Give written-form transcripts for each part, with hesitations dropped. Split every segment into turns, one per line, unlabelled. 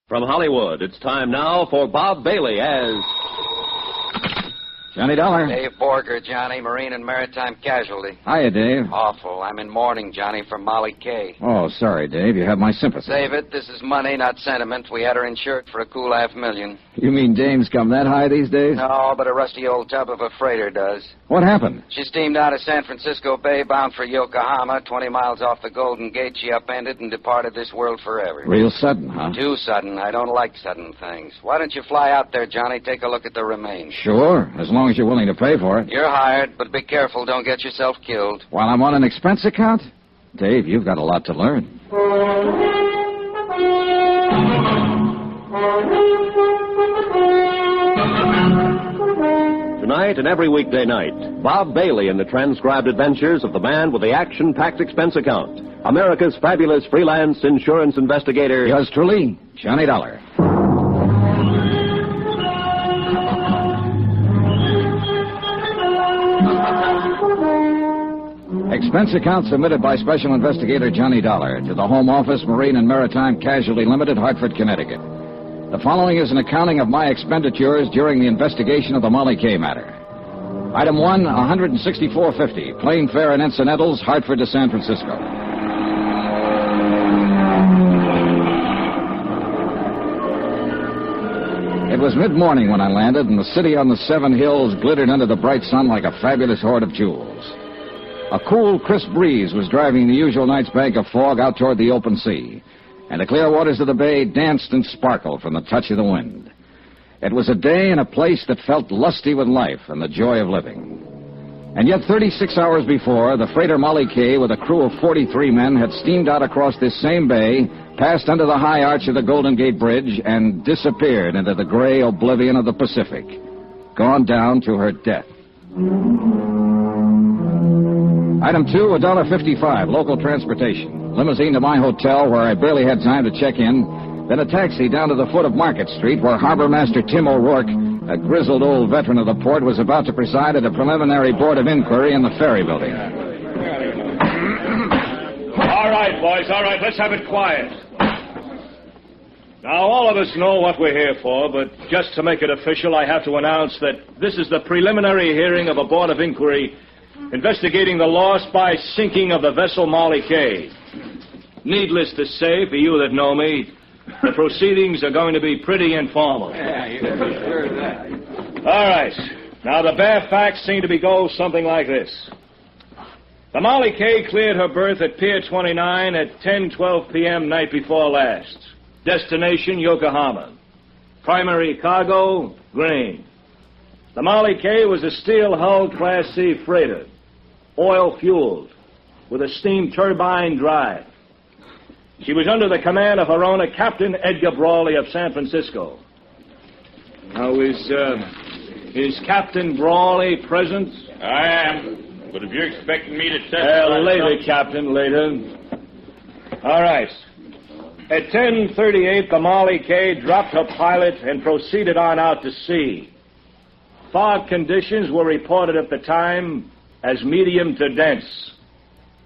From Hollywood, it's time now for Bob Bailey as
Johnny Dollar.
Dave Borger, Johnny, Marine and Maritime Casualty.
Hiya, Dave.
Awful. I'm in mourning, Johnny, for Molly Kay.
Oh, sorry, Dave. You have my sympathy.
Save it. This is money, not sentiment. We had her insured for a cool $500,000.
You mean dames come that high these days?
No, but a rusty old tub of a freighter does.
What happened?
She steamed out of San Francisco Bay, bound for Yokohama. 20 miles off the Golden Gate, she upended and departed this world forever.
Real sudden, huh?
Too sudden. I don't like sudden things. Why don't you fly out there, Johnny? Take a look at the remains.
Sure, as long as you're willing to pay for it.
You're hired, but be careful. Don't get yourself killed.
While I'm on an expense account? Dave, you've got a lot to learn.
Tonight and every weekday night, Bob Bailey in the transcribed adventures of the man with the action-packed expense account, America's fabulous freelance insurance investigator.
Yours truly, Johnny Dollar. Expense account submitted by Special Investigator Johnny Dollar to the Home Office, Marine and Maritime Casualty Limited, Hartford, Connecticut. The following is an accounting of my expenditures during the investigation of the Molly Kay matter. Item 1, $164.50, plane fare and incidentals, Hartford to San Francisco. It was mid-morning when I landed, and the city on the Seven Hills glittered under the bright sun like a fabulous hoard of jewels. A cool, crisp breeze was driving the usual night's bank of fog out toward the open sea, and the clear waters of the bay danced and sparkled from the touch of the wind. It was a day and a place that felt lusty with life and the joy of living. And yet 36 hours before, the freighter Molly Kay, with a crew of 43 men, had steamed out across this same bay, passed under the high arch of the Golden Gate Bridge, and disappeared into the gray oblivion of the Pacific, gone down to her death. Item 2, $1.55, local transportation. Limousine to my hotel, where I barely had time to check in. Then a taxi down to the foot of Market Street, where Harbor Master Tim O'Rourke, a grizzled old veteran of the port, was about to preside at a preliminary board of inquiry in the ferry building.
All right, boys, all right. Let's have it quiet. Now, all of us know what we're here for, but just to make it official, I have to announce that this is the preliminary hearing of a board of inquiry investigating the loss by sinking of the vessel Molly Kay. Needless to say, for you that know me, the proceedings are going to be pretty informal.
Yeah, you can be sure of that.
All right. Now, the bare facts seem to go something like this. The Molly Kay cleared her berth at Pier 29 at 10:12 p.m. night before last. Destination, Yokohama. Primary cargo, grain. The Molly Kay was a steel-hulled Class C freighter, oil-fueled, with a steam turbine drive. She was under the command of her owner, Captain Edgar Brawley of San Francisco. Now, is Captain Brawley present?
I am. But if you're expecting me to testify...
later, Captain, later. All right. At 10:38, the Molly Kay dropped her pilot and proceeded on out to sea. Fog conditions were reported at the time as medium to dense.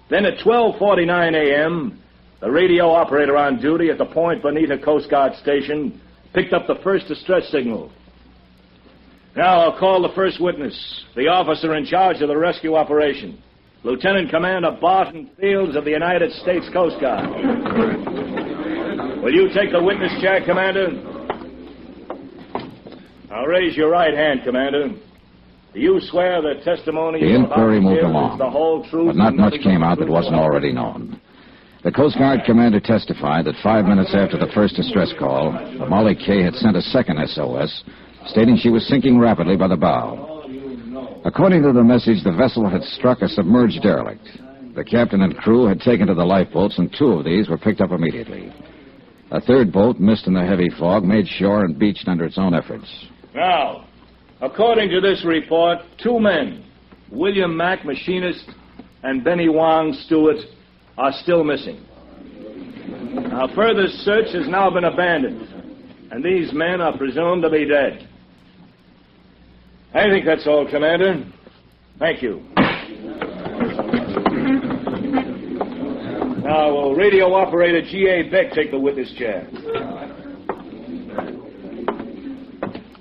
Then at 12:49 a.m., the radio operator on duty at the Point Bonita Coast Guard station picked up the first distress signal. Now I'll call the first witness, the officer in charge of the rescue operation, Lieutenant Commander Barton Fields of the United States Coast Guard. Will you take the witness chair, Commander? Now raise your right hand, Commander. Do you swear the testimony...
The inquiry moved
is
along,
the whole truth,
but not much came out that wasn't already known. The Coast Guard commander testified that 5 minutes after the first distress call, the Molly Kay had sent a second SOS, stating she was sinking rapidly by the bow. According to the message, the vessel had struck a submerged derelict. The captain and crew had taken to the lifeboats, and 2 of these were picked up immediately. A third boat, missed in the heavy fog, made shore and beached under its own efforts.
Now, according to this report, 2 men, William Mack, machinist, and Benny Wong, steward, are still missing. Now, further search has now been abandoned, and these men are presumed to be dead. I think that's all, Commander. Thank you. Now, will radio operator G.A. Beck take the witness chair?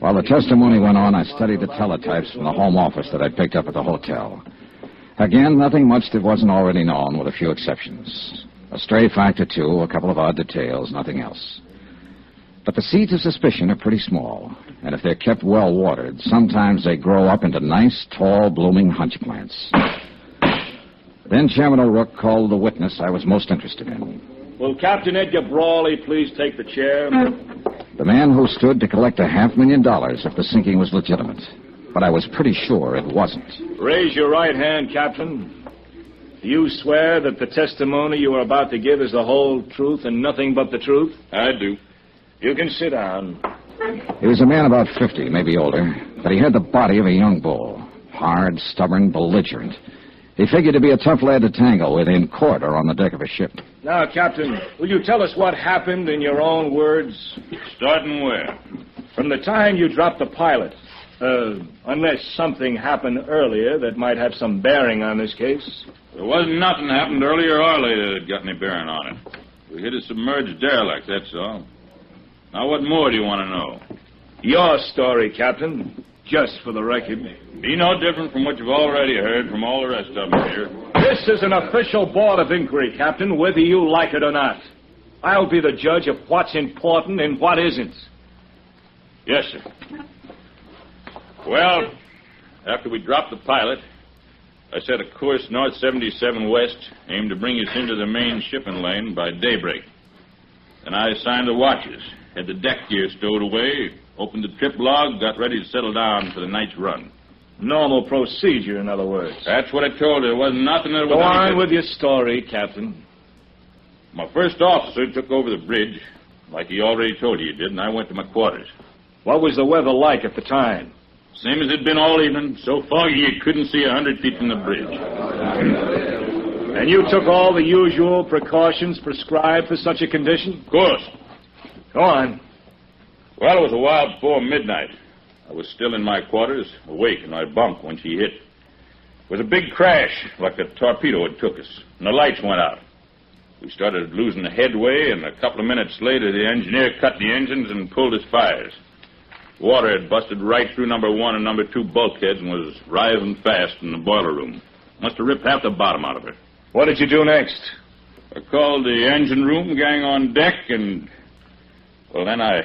While the testimony went on, I studied the teletypes from the home office that I'd picked up at the hotel. Again, nothing much that wasn't already known, with a few exceptions. A stray fact or two, a couple of odd details, nothing else. But the seeds of suspicion are pretty small, and if they're kept well watered, sometimes they grow up into nice, tall, blooming hunch plants. Then Chairman O'Rourke called the witness I was most interested in.
Will Captain Edgar Brawley please take the chair?
The man who stood to collect $500,000 if the sinking was legitimate. But I was pretty sure it wasn't.
Raise your right hand, Captain. Do you swear that the testimony you are about to give is the whole truth and nothing but the truth?
I do.
You can sit down.
He was a man about 50, maybe older, but he had the body of a young bull. Hard, stubborn, belligerent. He figured to be a tough lad to tangle with in court or on the deck of a ship.
Now, Captain, will you tell us what happened in your own words?
Starting where?
From the time you dropped the pilot. Unless something happened earlier that might have some bearing on this case.
There wasn't nothing happened earlier or later that got any bearing on it. We hit a submerged derelict, that's all. Now, what more do you want to know?
Your story, Captain, just for the record.
Be no different from what you've already heard from all the rest of them here.
This is an official board of inquiry, Captain, whether you like it or not. I'll be the judge of what's important and what isn't.
Yes, sir. Well, after we dropped the pilot, I set a course north 77 west, aimed to bring us into the main shipping lane by daybreak. Then I assigned the watches, had the deck gear stowed away, opened the trip log, got ready to settle down for the night's run.
Normal procedure, in other words.
That's what I told her. There wasn't nothing that was...
Go on with your story, Captain.
My first officer took over the bridge, like he already told you he did, and I went to my quarters.
What was the weather like at the time?
Same as it'd been all evening, so foggy you couldn't see 100 feet from the bridge.
And you took all the usual precautions prescribed for such a condition?
Of course.
Go on.
Well, it was a while before midnight. I was still in my quarters, awake in my bunk when she hit. It was a big crash, like a torpedo had took us, and the lights went out. We started losing the headway, and a couple of minutes later, the engineer cut the engines and pulled his fires. Water had busted right through number 1 and number 2 bulkheads and was rising fast in the boiler room. Must have ripped half the bottom out of her.
What did you do next?
I called the engine room gang on deck, and... well, then I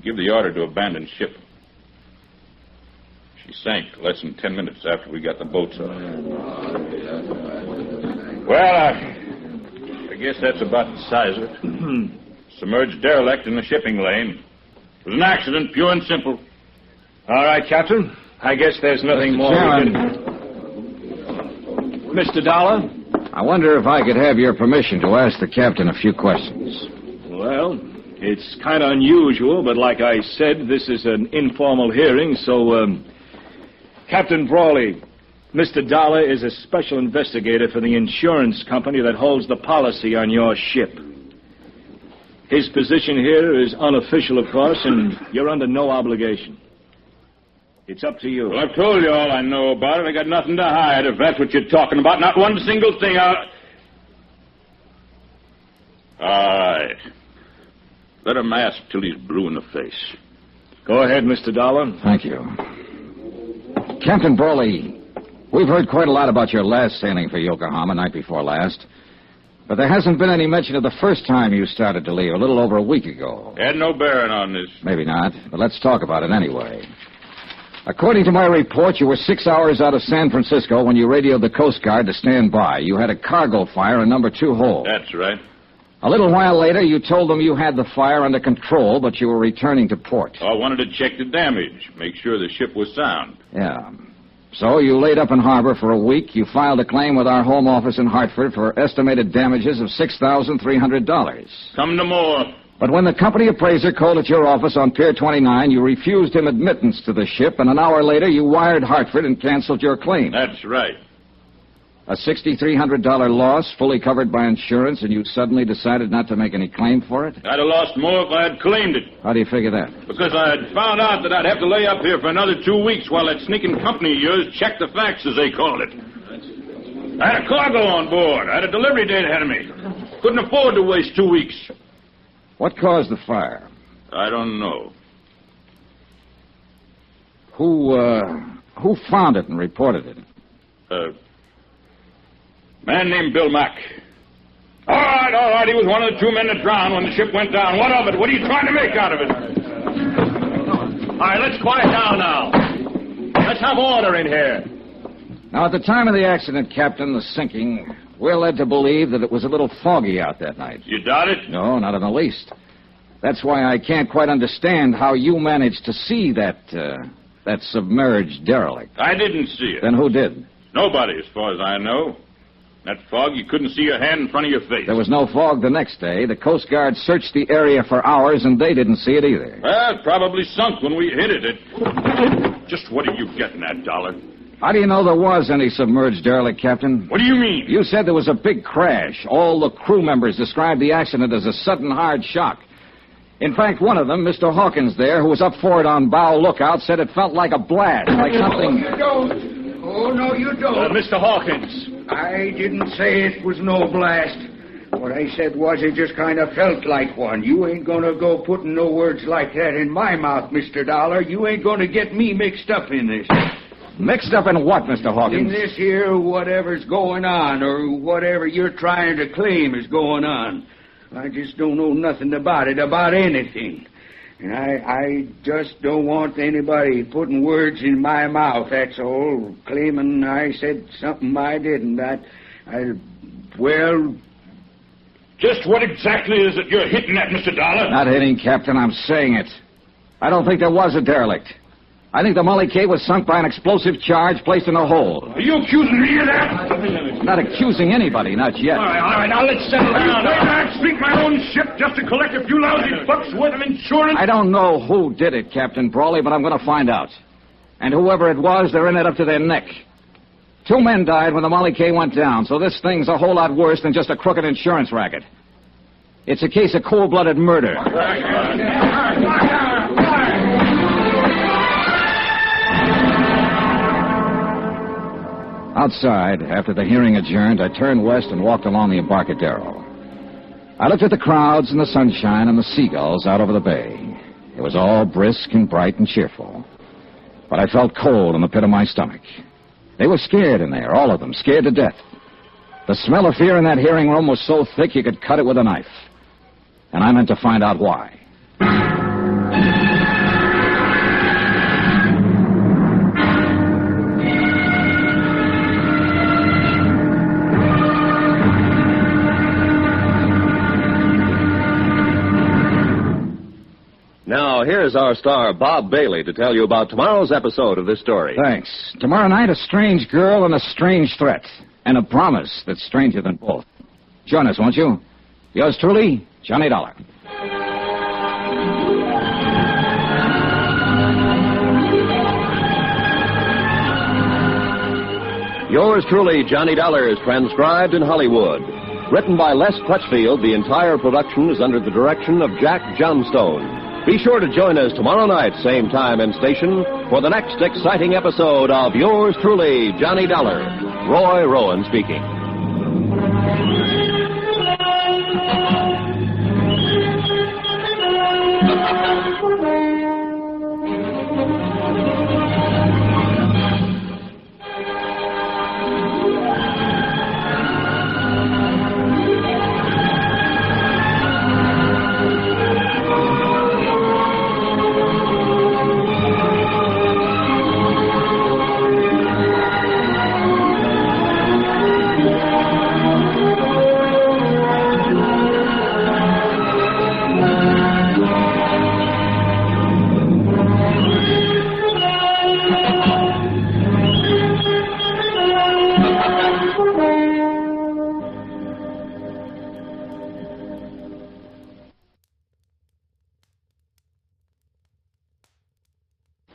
give the order to abandon ship. She sank less than 10 minutes after we got the boats off. Well, I guess that's about the size of it. Submerged derelict in the shipping lane. It was an accident, pure and simple.
All right, Captain. I guess there's nothing more we can... Mr. Dollar?
I wonder if I could have your permission to ask the captain a few questions.
Well, it's kind of unusual, but like I said, this is an informal hearing, so, Captain Brawley, Mr. Dollar is a special investigator for the insurance company that holds the policy on your ship. His position here is unofficial, of course, and you're under no obligation. It's up to you.
Well, I've told you all I know about it. I got nothing to hide, if that's what you're talking about. Not one single thing. All right. Let him ask till he's blue in the face.
Go ahead, Mr. Dollar.
Thank you. Captain Brawley, we've heard quite a lot about your last sailing for Yokohama night before last. But there hasn't been any mention of the first time you started to leave, a little over a week ago.
Had no bearing on this.
Maybe not, but let's talk about it anyway. According to my report, you were 6 hours out of San Francisco when you radioed the Coast Guard to stand by. You had a cargo fire in number 2 hold.
That's right.
A little while later, you told them you had the fire under control, but you were returning to port.
I wanted to check the damage, make sure the ship was sound.
Yeah. So you laid up in harbor for a week. You filed a claim with our home office in Hartford for estimated damages of $6,300.
Come to more.
But when the company appraiser called at your office on Pier 29, you refused him admittance to the ship, and an hour later you wired Hartford and canceled your claim.
That's right.
A $6,300 loss, fully covered by insurance, and you suddenly decided not to make any claim for it?
I'd have lost more if I had claimed it.
How do you figure that?
Because I had found out that I'd have to lay up here for another 2 weeks while that sneaking company of yours checked the facts, as they called it. I had a cargo on board. I had a delivery date ahead of me. Couldn't afford to waste 2 weeks.
What caused the fire?
I don't know.
Who found it and reported it?
Man named Bill Mack. All right. He was one of the 2 men that drowned when the ship went down. What of it? What are you trying to make out of it?
All right, let's quiet down now. Let's have order in here.
Now, at the time of the accident, Captain, the sinking, we're led to believe that it was a little foggy out that night.
You doubt it?
No, not in the least. That's why I can't quite understand how you managed to see that submerged derelict.
I didn't see it.
Then who did?
Nobody, as far as I know. That fog, you couldn't see your hand in front of your face.
There was no fog the next day. The Coast Guard searched the area for hours, and they didn't see it either.
Well, it probably sunk when we hit it. Just what are you getting at, Dollar?
How do you know there was any submerged derelict, Captain?
What do you mean?
You said there was a big crash. All the crew members described the accident as a sudden hard shock. In fact, one of them, Mr. Hawkins there, who was up for it on bow lookout, said it felt like a blast, like something...
No, you don't. Oh, no, you don't.
Mr. Hawkins.
I didn't say it was no blast. What I said was it just kind of felt like one. You ain't going to go putting no words like that in my mouth, Mr. Dollar. You ain't going to get me mixed up in this.
Mixed up in what, Mr. Hawkins?
In this here whatever's going on, or whatever you're trying to claim is going on. I just don't know nothing about it, about anything. And I just don't want anybody putting words in my mouth, that's all, claiming I said something I didn't. Well...
Just what exactly is it you're hitting at, Mr. Dollar?
Not hitting, Captain, I'm saying it. I don't think there was a derelict. I think the Molly K was sunk by an explosive charge placed in a hole.
Are you accusing me of that?
Not accusing anybody, not yet.
All right, now let's settle down. I'd sink my own ship just to collect a few lousy bucks worth of insurance?
I don't know who did it, Captain Brawley, but I'm going to find out. And whoever it was, they're in it up to their neck. 2 men died when the Molly K went down, so this thing's a whole lot worse than just a crooked insurance racket. It's a case of cold-blooded murder. Outside, after the hearing adjourned, I turned west and walked along the Embarcadero. I looked at the crowds and the sunshine and the seagulls out over the bay. It was all brisk and bright and cheerful. But I felt cold in the pit of my stomach. They were scared in there, all of them, scared to death. The smell of fear in that hearing room was so thick you could cut it with a knife. And I meant to find out why.
Now, here's our star, Bob Bailey, to tell you about tomorrow's episode of this story.
Thanks. Tomorrow night, a strange girl and a strange threat. And a promise that's stranger than both. Join us, won't you? Yours truly, Johnny Dollar.
Yours truly, Johnny Dollar, is transcribed in Hollywood. Written by Les Crutchfield, the entire production is under the direction of Jack Johnstone. Be sure to join us tomorrow night, same time and station, for the next exciting episode of Yours truly, Johnny Dollar. Roy Rowan speaking.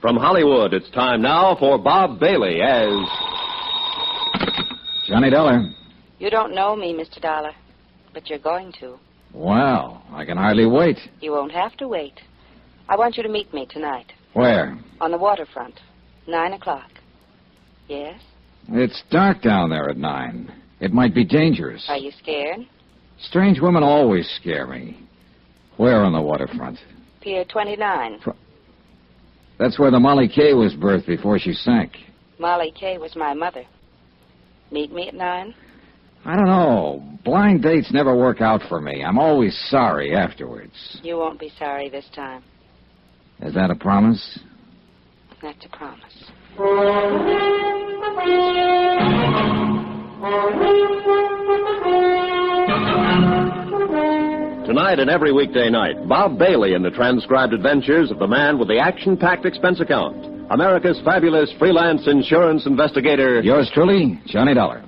From Hollywood, it's time now for Bob Bailey as...
Johnny Dollar.
You don't know me, Mr. Dollar, but you're going to.
Well, I can hardly wait.
You won't have to wait. I want you to meet me tonight.
Where?
On the waterfront. 9:00. Yes?
It's dark down there at 9. It might be dangerous.
Are you scared?
Strange women always scare me. Where on the waterfront?
Pier 29.
That's where the Molly Kay was birthed before she sank.
Molly Kay was my mother. Meet me at 9?
I don't know. Blind dates never work out for me. I'm always sorry afterwards.
You won't be sorry this time.
Is that a promise?
That's a promise.
Tonight and every weekday night, Bob Bailey in the transcribed adventures of the man with the action-packed expense account. America's fabulous freelance insurance investigator.
Yours truly, Johnny Dollar.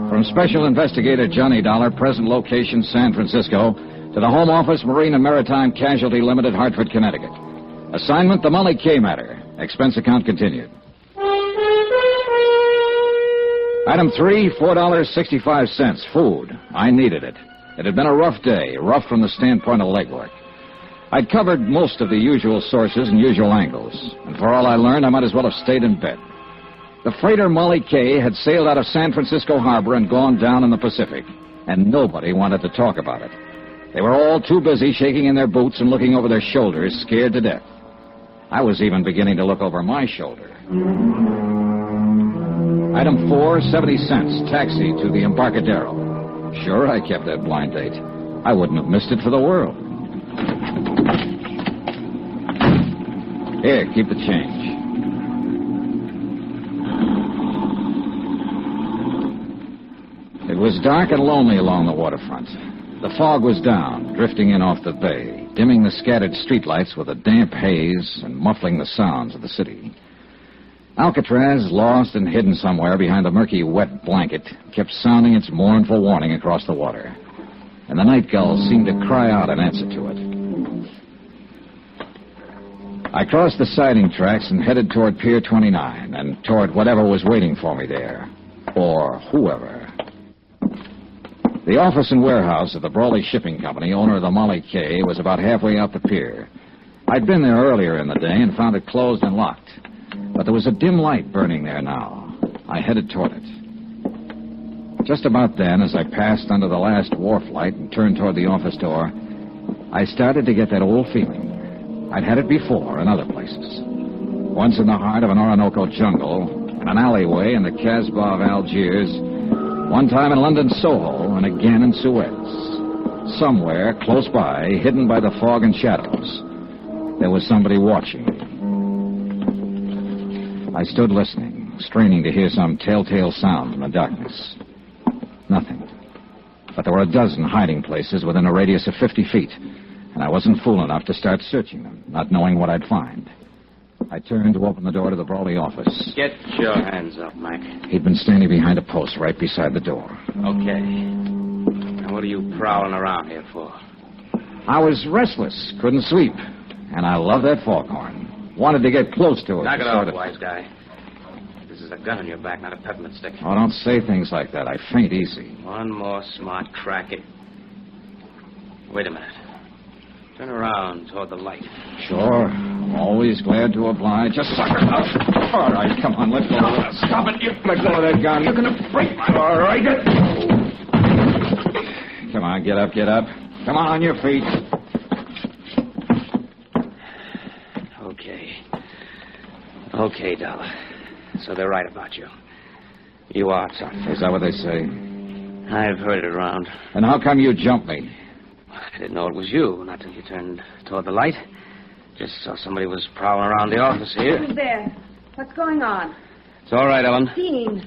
From Special Investigator Johnny Dollar, present location San Francisco, to the Home Office, Marine and Maritime Casualty Limited, Hartford, Connecticut. Assignment, the Molly Kay matter. Expense account continued. Item 3, $4.65. Food. I needed it. It had been a rough day, rough from the standpoint of legwork. I'd covered most of the usual sources and usual angles, and for all I learned, I might as well have stayed in bed. The freighter Molly Kay had sailed out of San Francisco Harbor and gone down in the Pacific, and nobody wanted to talk about it. They were all too busy shaking in their boots and looking over their shoulders, scared to death. I was even beginning to look over my shoulder. Item 4, 70 cents, taxi to the Embarcadero. Sure, I kept that blind date. I wouldn't have missed it for the world. Here, keep the change. It was dark and lonely along the waterfront. The fog was down, drifting in off the bay, dimming the scattered streetlights with a damp haze and muffling the sounds of the city. Alcatraz, lost and hidden somewhere behind a murky, wet blanket, kept sounding its mournful warning across the water. And the night gulls seemed to cry out in answer to it. I crossed the siding tracks and headed toward Pier 29 and toward whatever was waiting for me there. Or whoever. The office and warehouse of the Brawley Shipping Company, owner of the Molly Kay, was about halfway out the pier. I'd been there earlier in the day and found it closed and locked. But there was a dim light burning there now. I headed toward it. Just about then, as I passed under the last wharf light and turned toward the office door, I started to get that old feeling. I'd had it before in other places. Once in the heart of an Orinoco jungle, in an alleyway in the Casbah of Algiers, one time in London Soho, and again in Suez. Somewhere, close by, hidden by the fog and shadows, there was somebody watching me. I stood listening, straining to hear some telltale sound in the darkness. Nothing. But there were a dozen hiding places within a radius of 50 feet, and I wasn't fool enough to start searching them, not knowing what I'd find. I turned to open the door to the Brawley office.
Get your hands up, Mac.
He'd been standing behind a post right beside the door.
Okay. Now, what are you prowling around here for?
I was restless, couldn't sleep, and I love that foghorn. Wanted to get close to it.
Knock it off, wise guy. This is a gun in your back, not a peppermint stick.
Oh, don't say things like that. I faint easy.
One more smart crack at... Wait a minute. Turn around toward the light.
Sure. Always glad to oblige. Just sucker up. All right, come on, let go.
Stop it. You let go of that gun. You're going to break my... All right.
Come on, get up, get up. Come on your feet.
Okay, Dollar. So they're right about you. You are tough.
Is that what they say?
I've heard it around.
And how come you jumped me?
I didn't know it was you, not till you turned toward the light. Just saw somebody was prowling around the office here.
Who's there? What's going on?
It's all right, Ellen.
Dean,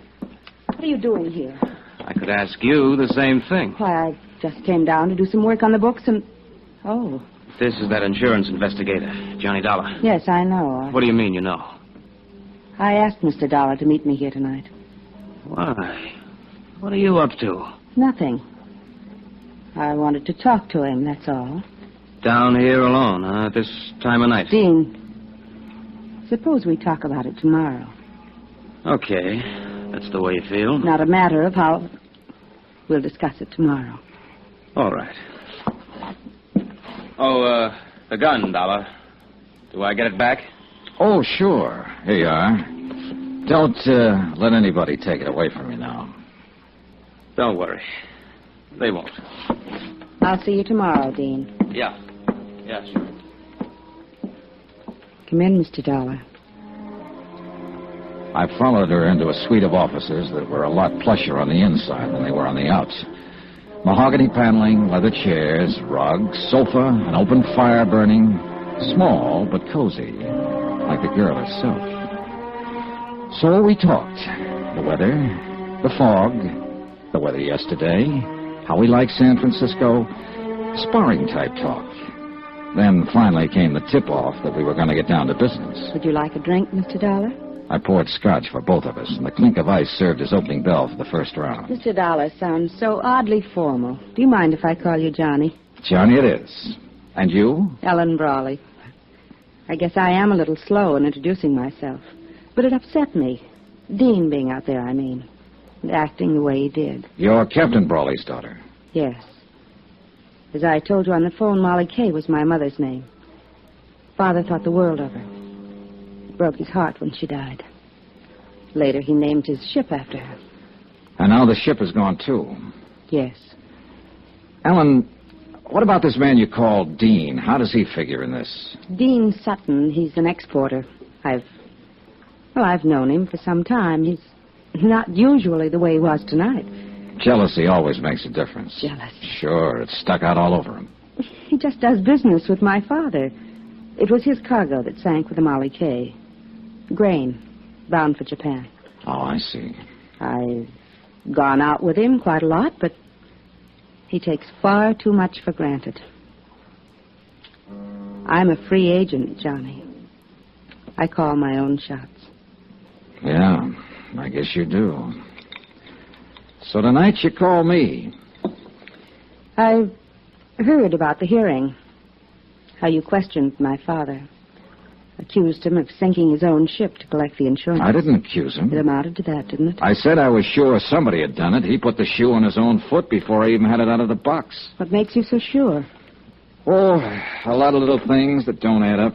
what are you doing here?
I could ask you the same thing.
Why, I just came down to do some work on the books and... Oh.
This is that insurance investigator, Johnny Dollar.
Yes, I know.
What do you mean you know?
I asked Mr. Dollar to meet me here tonight.
Why? What are you up to?
Nothing. I wanted to talk to him, that's all.
Down here alone, huh? At this time of night?
Dean, suppose we talk about it tomorrow.
Okay. That's the way you feel.
Not a matter of how... We'll discuss it tomorrow.
All right. Oh, the gun, Dollar. Do I get it back?
Oh, sure. Here you are. Don't let anybody take it away from you now.
Don't worry. They won't.
I'll see you tomorrow, Dean.
Yeah. Yeah, sure.
Come in, Mr. Dollar.
I followed her into a suite of offices that were a lot plusher on the inside than they were on the outs. Mahogany paneling, leather chairs, rugs, sofa, an open fire burning. Small, but cozy, like the girl herself. So we talked. The weather, the fog, the weather yesterday, how we like San Francisco, sparring-type talk. Then finally came the tip-off that we were going to get down to business.
Would you like a drink, Mr. Dollar?
I poured scotch for both of us, and the clink of ice served as opening bell for the first round.
Mr. Dollar sounds so oddly formal. Do you mind if I call you Johnny?
Johnny it is. And you?
Ellen Brawley. I guess I am a little slow in introducing myself. But it upset me. Dean being out there, I mean. And acting the way he did.
You're Captain Brawley's daughter.
Yes. As I told you on the phone, Molly Kay was my mother's name. Father thought the world of her. It broke his heart when she died. Later, he named his ship after her.
And now the ship is gone, too.
Yes.
Ellen, what about this man you call Dean? How does he figure in this?
Dean Sutton, he's an exporter. I've known him for some time. He's not usually the way he was tonight.
Jealousy always makes a difference.
Jealousy?
Sure, it's stuck out all over him.
He just does business with my father. It was his cargo that sank with the Molly Kay. Grain, bound for Japan.
Oh, I see.
I've gone out with him quite a lot, but he takes far too much for granted. I'm a free agent, Johnny. I call my own shots.
Yeah, I guess you do. So tonight you call me.
I've heard about the hearing. How you questioned my father. Accused him of sinking his own ship to collect the insurance.
I didn't accuse him.
It amounted to that, didn't it?
I said I was sure somebody had done it. He put the shoe on his own foot before I even had it out of the box.
What makes you so sure?
Oh, a lot of little things that don't add up.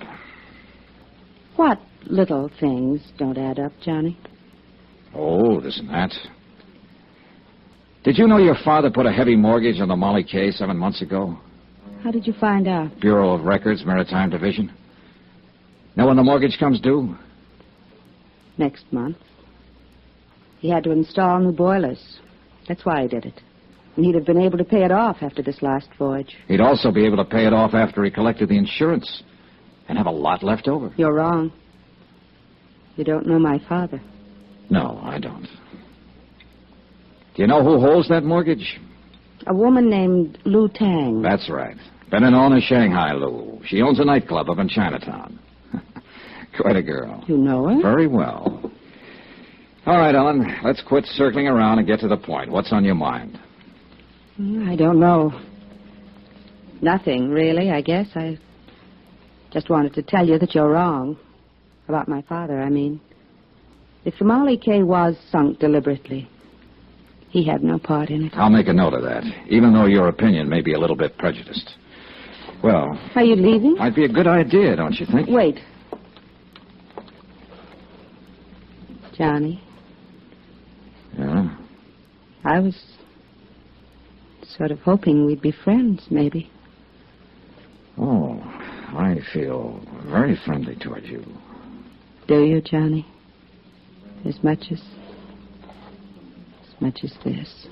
What little things don't add up, Johnny?
Oh, this and that. Did you know your father put a heavy mortgage on the Molly Kay 7 months ago?
How did you find out?
Bureau of Records, Maritime Division. Know when the mortgage comes due?
Next month. He had to install new boilers. That's why he did it. And he'd have been able to pay it off after this last voyage.
He'd also be able to pay it off after he collected the insurance and have a lot left over.
You're wrong. You don't know my father.
No, I don't. Do you know who holds that mortgage?
A woman named Lu Tang.
That's right. Better known as Shanghai Lu. She owns a nightclub up in Chinatown. Quite a girl.
You know her?
Very well. All right, Ellen, let's quit circling around and get to the point. What's on your mind?
I don't know. Nothing, really, I guess. I just wanted to tell you that you're wrong. About my father, I mean. If the Molly Kay was sunk deliberately, he had no part in it.
I'll make a note of that, even though your opinion may be a little bit prejudiced. Well...
Are you leaving?
Might be a good idea, don't you think?
Wait. Johnny.
Yeah?
I was sort of hoping we'd be friends, maybe.
Oh, I feel very friendly toward you.
Do you, Johnny? As much as this.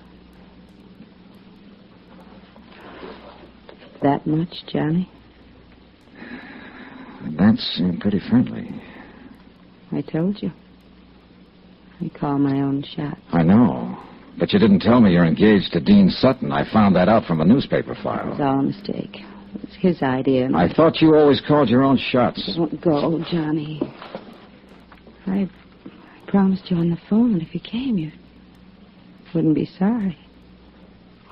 That much, Johnny?
That's pretty friendly.
I told you. I call my own shot.
I know. But you didn't tell me you're engaged to Dean Sutton. I found that out from a newspaper
It
file.
was all a mistake. It was his idea.
I thought you always called your own shots.
Don't go, Johnny. I promised you on the phone that if you came, you wouldn't be sorry.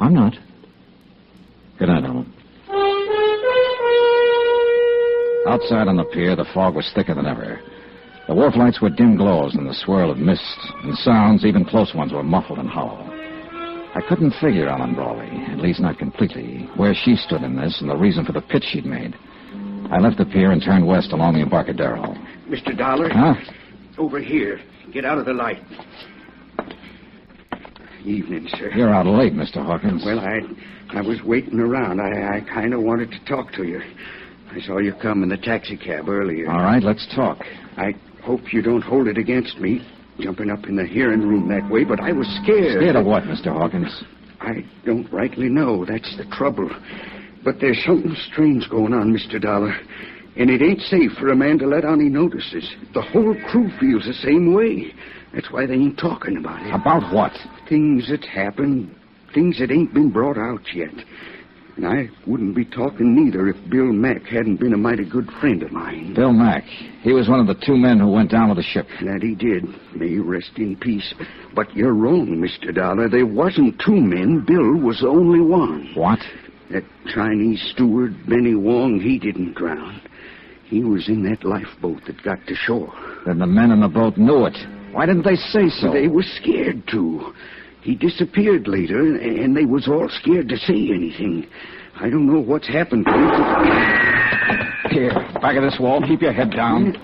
I'm not. Good night, Ellen. Outside on the pier, the fog was thicker than ever. The wharf lights were dim glows in the swirl of mist, and sounds, even close ones, were muffled and hollow. I couldn't figure Ellen Brawley, at least not completely, where she stood in this and the reason for the pitch she'd made. I left the pier and turned west along the Embarcadero.
Mr. Dollar?
Huh?
Over here. Get out of the light. Evening, sir.
You're out late, Mr. Hawkins.
Well, I was waiting around. I kind of wanted to talk to you. I saw you come in the taxi cab earlier.
All right, let's talk.
I hope you don't hold it against me, jumping up in the hearing room that way, but I was scared.
Scared of what, Mr. Hawkins?
I don't rightly know. That's the trouble. But there's something strange going on, Mr. Dollar. And it ain't safe for a man to let on he notices. The whole crew feels the same way. That's why they ain't talking about it.
About what?
Things that happened. Things that ain't been brought out yet. And I wouldn't be talking neither if Bill Mack hadn't been a mighty good friend of mine.
Bill Mack. He was one of the 2 men who went down with the ship.
That he did. May he rest in peace. But you're wrong, Mr. Dollar. There wasn't 2 men. Bill was the only one.
What?
That Chinese steward, Benny Wong, he didn't drown. He was in that lifeboat that got to shore.
Then the men in the boat knew it. Why didn't they say so?
They were scared to. He disappeared later, and they was all scared to say anything. I don't know what's happened to him.
Here, back of this wall. Keep your head down.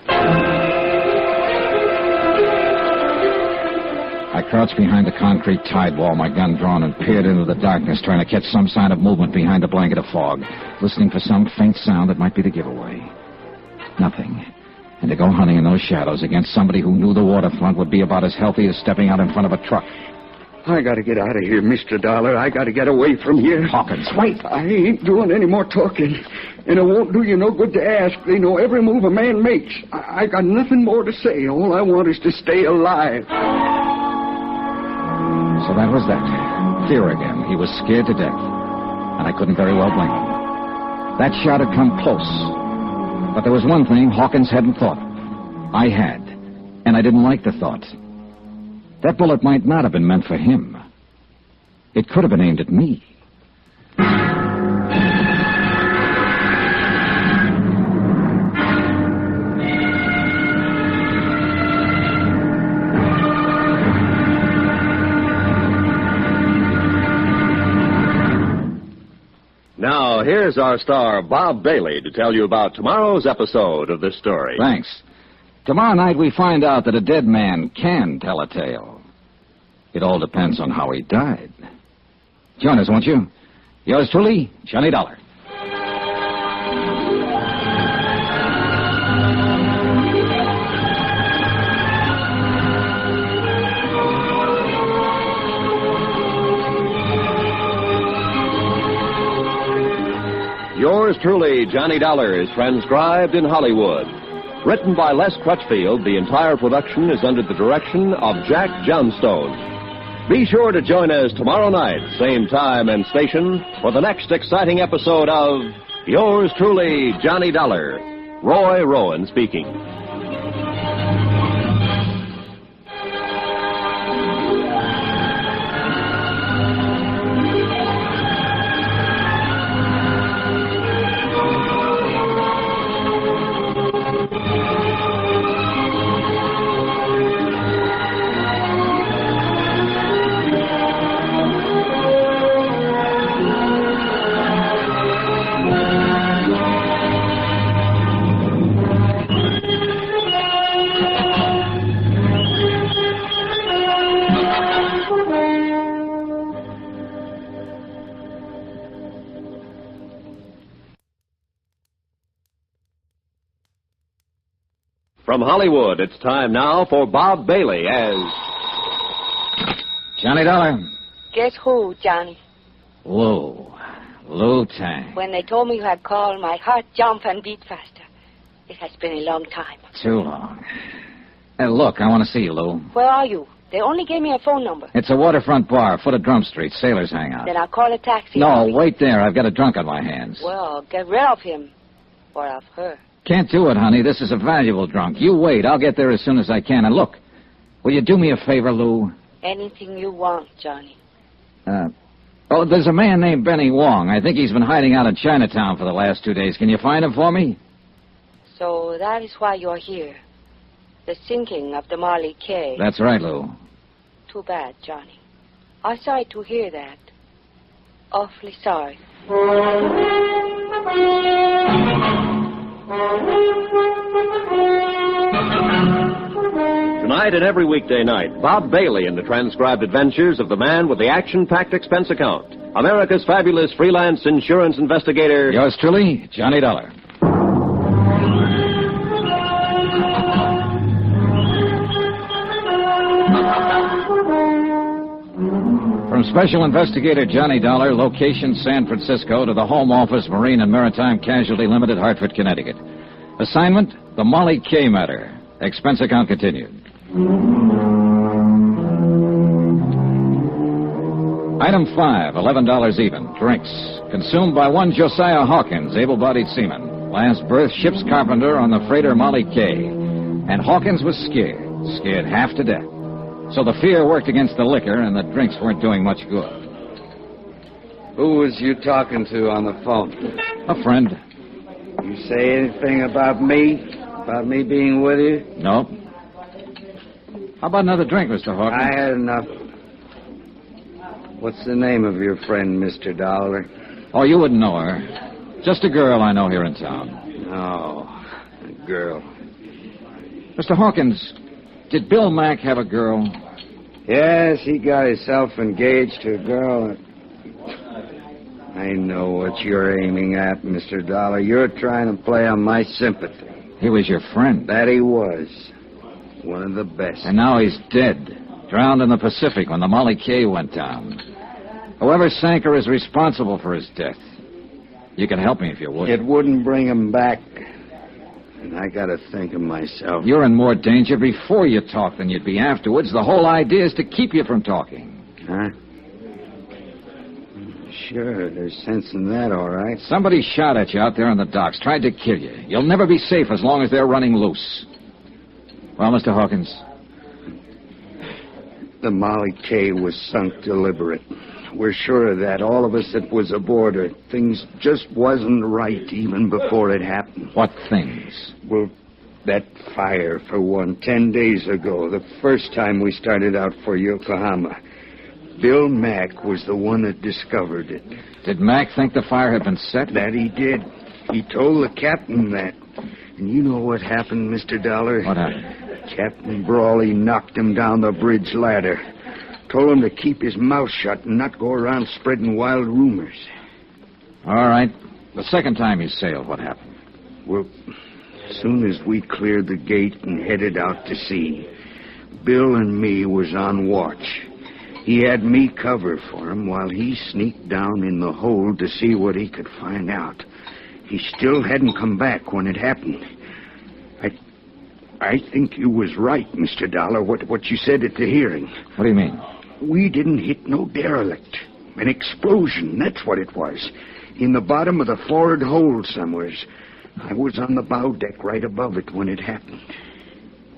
I crouched behind the concrete tide wall, my gun drawn, and peered into the darkness, trying to catch some sign of movement behind a blanket of fog, listening for some faint sound that might be the giveaway. Nothing. And to go hunting in those shadows against somebody who knew the waterfront would be about as healthy as stepping out in front of a truck.
I gotta get out of here, Mr. Dollar. I gotta get away from here.
Hawkins, wait.
I ain't doing any more talking. And it won't do you no good to ask. They know every move a man makes. I got nothing more to say. All I want is to stay alive.
So that was that. Fear again. He was scared to death. And I couldn't very well blame him. That shot had come close. But there was one thing Hawkins hadn't thought of. I had. And I didn't like the thought. That bullet might not have been meant for him. It could have been aimed at me.
Now, here's our star, Bob Bailey, to tell you about tomorrow's episode of this story.
Thanks. Tomorrow night we find out that a dead man can tell a tale. It all depends on how he died. Join us, won't you? Yours truly, Johnny Dollar.
Yours truly, Johnny Dollar, is transcribed in Hollywood. Written by Les Crutchfield, the entire production is under the direction of Jack Johnstone. Be sure to join us tomorrow night, same time and station, for the next exciting episode of Yours truly, Johnny Dollar. Roy Rowan speaking. From Hollywood, it's time now for Bob Bailey as...
Johnny Dollar.
Guess who, Johnny?
Lou Tang.
When they told me you had called, my heart jumped and beat faster. It has been a long time.
Too long. Hey, look, I want to see you, Lou.
Where are you? They only gave me a phone number.
It's a waterfront bar, foot of Drum Street. Sailors hang out.
Then I'll call a taxi.
No, wait there. I've got a drunk on my hands.
Well, get rid of him. Or of her.
Can't do it, honey. This is a valuable drunk. You wait. I'll get there as soon as I can. And look, will you do me a favor, Lou?
Anything you want, Johnny.
There's a man named Benny Wong. I think he's been hiding out in Chinatown for the last 2 days. Can you find him for me?
So that is why you're here. The sinking of the Marley Cay.
That's right, Lou.
Too bad, Johnny. I'm sorry to hear that. Awfully sorry.
Tonight and every weekday night, Bob Bailey in the transcribed adventures of the man with the action-packed expense account. America's fabulous freelance insurance investigator.
Yours truly, Johnny Dollar. From Special Investigator Johnny Dollar, location San Francisco, to the Home Office, Marine and Maritime Casualty Limited, Hartford, Connecticut. Assignment, the Molly K matter. Expense account continued. Item 5, $11 even. Drinks. Consumed by one Josiah Hawkins, able-bodied seaman. Last berth, ship's carpenter on the freighter Molly K. And Hawkins was scared half to death. So the fear worked against the liquor, and the drinks weren't doing much good.
Who was you talking to on the phone?
A friend.
You say anything about me? About me being with you?
No. How about another drink, Mr. Hawkins?
I had enough. What's the name of your friend, Mr. Dollar?
Oh, you wouldn't know her. Just a girl I know here in town.
Oh, a girl.
Mr. Hawkins, did Bill Mack have a girl?
Yes, he got himself engaged to a girl. I know what you're aiming at, Mr. Dollar. You're trying to play on my sympathy.
He was your friend.
That he was. One of the best.
And now he's dead. Drowned in the Pacific when the Molly K went down. Whoever sank her is responsible for his death. You can help me if you would.
It wouldn't bring him back. And I gotta think of myself.
You're in more danger before you talk than you'd be afterwards. The whole idea is to keep you from talking.
Huh? Sure, there's sense in that, all right.
Somebody shot at you out there on the docks, tried to kill you. You'll never be safe as long as they're running loose. Well, Mr. Hawkins?
The Molly K was sunk deliberate. We're sure of that, all of us that was aboard her. Things just wasn't right even before it happened.
What things?
Well, that fire, for one, 10 days ago, the first time we started out for Yokohama. Bill Mack was the one that discovered it.
Did Mack think the fire had been set?
That he did. He told the captain that. And you know what happened, Mr. Dollar?
What happened?
Captain Brawley knocked him down the bridge ladder. Told him to keep his mouth shut and not go around spreading wild rumors.
All right. The second time you sailed, what happened?
Well, as soon as we cleared the gate and headed out to sea, Bill and me was on watch. He had me cover for him while he sneaked down in the hold to see what he could find out. He still hadn't come back when it happened. I think you was right, Mr. Dollar, what you said at the hearing.
What do you mean?
We didn't hit no derelict. An explosion, that's what it was. In the bottom of the forward hold somewheres. I was on the bow deck right above it when it happened.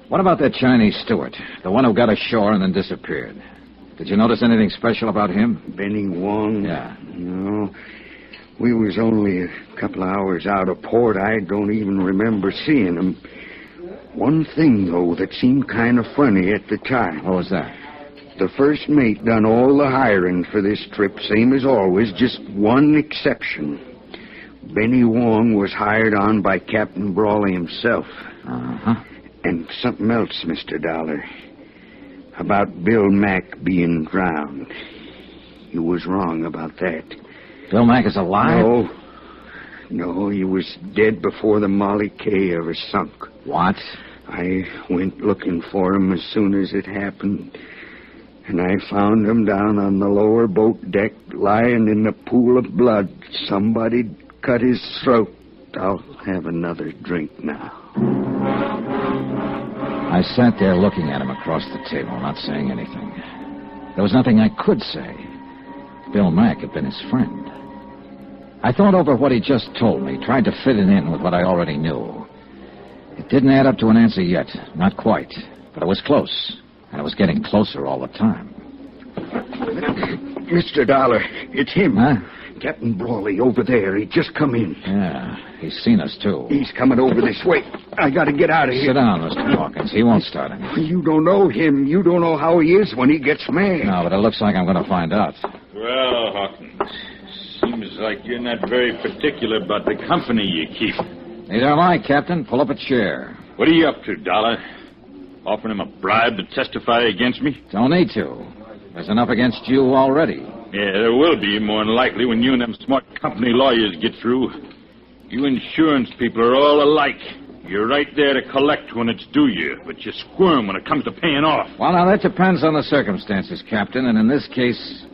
What about that Chinese steward? The one who got ashore and then disappeared. Did you notice anything special about him?
Benny Wong?
Yeah.
No. We was only a couple of hours out of port. I don't even remember seeing him. One thing, though, that seemed kind of funny at the time.
What was that?
The first mate done all the hiring for this trip, same as always, just one exception. Benny Wong was hired on by Captain Brawley himself.
Uh-huh.
And something else, Mr. Dollar. About Bill Mack being drowned. You was wrong about that.
Bill Mack is alive?
No, he was dead before the Molly K ever sunk.
What?
I went looking for him as soon as it happened. And I found him down on the lower boat deck, lying in a pool of blood. Somebody cut his throat. I'll have another drink now.
I sat there looking at him across the table, not saying anything. There was nothing I could say. Bill Mack had been his friend. I thought over what he just told me, tried to fit it in with what I already knew. It didn't add up to an answer yet, not quite, but it was close, and it was getting closer all the time.
Mr. Dollar, it's him.
Huh?
Captain Brawley over there. He just come in.
Yeah, he's seen us, too.
He's coming over this way. I got to get out of here.
Sit down, Mr. Hawkins. He won't start anything.
You don't know him. You don't know how he is when he gets mad.
No, but it looks like I'm going to find out.
Well, Hawkins, seems like you're not very particular about the company you keep.
Neither am I, Captain. Pull up a chair.
What are you up to, Dollar? Offering him a bribe to testify against me?
Don't need to. There's enough against you already.
Yeah, there will be, more than likely, when you and them smart company lawyers get through. You insurance people are all alike. You're right there to collect when it's due you, but you squirm when it comes to paying off.
Well, now, that depends on the circumstances, Captain, and in this case,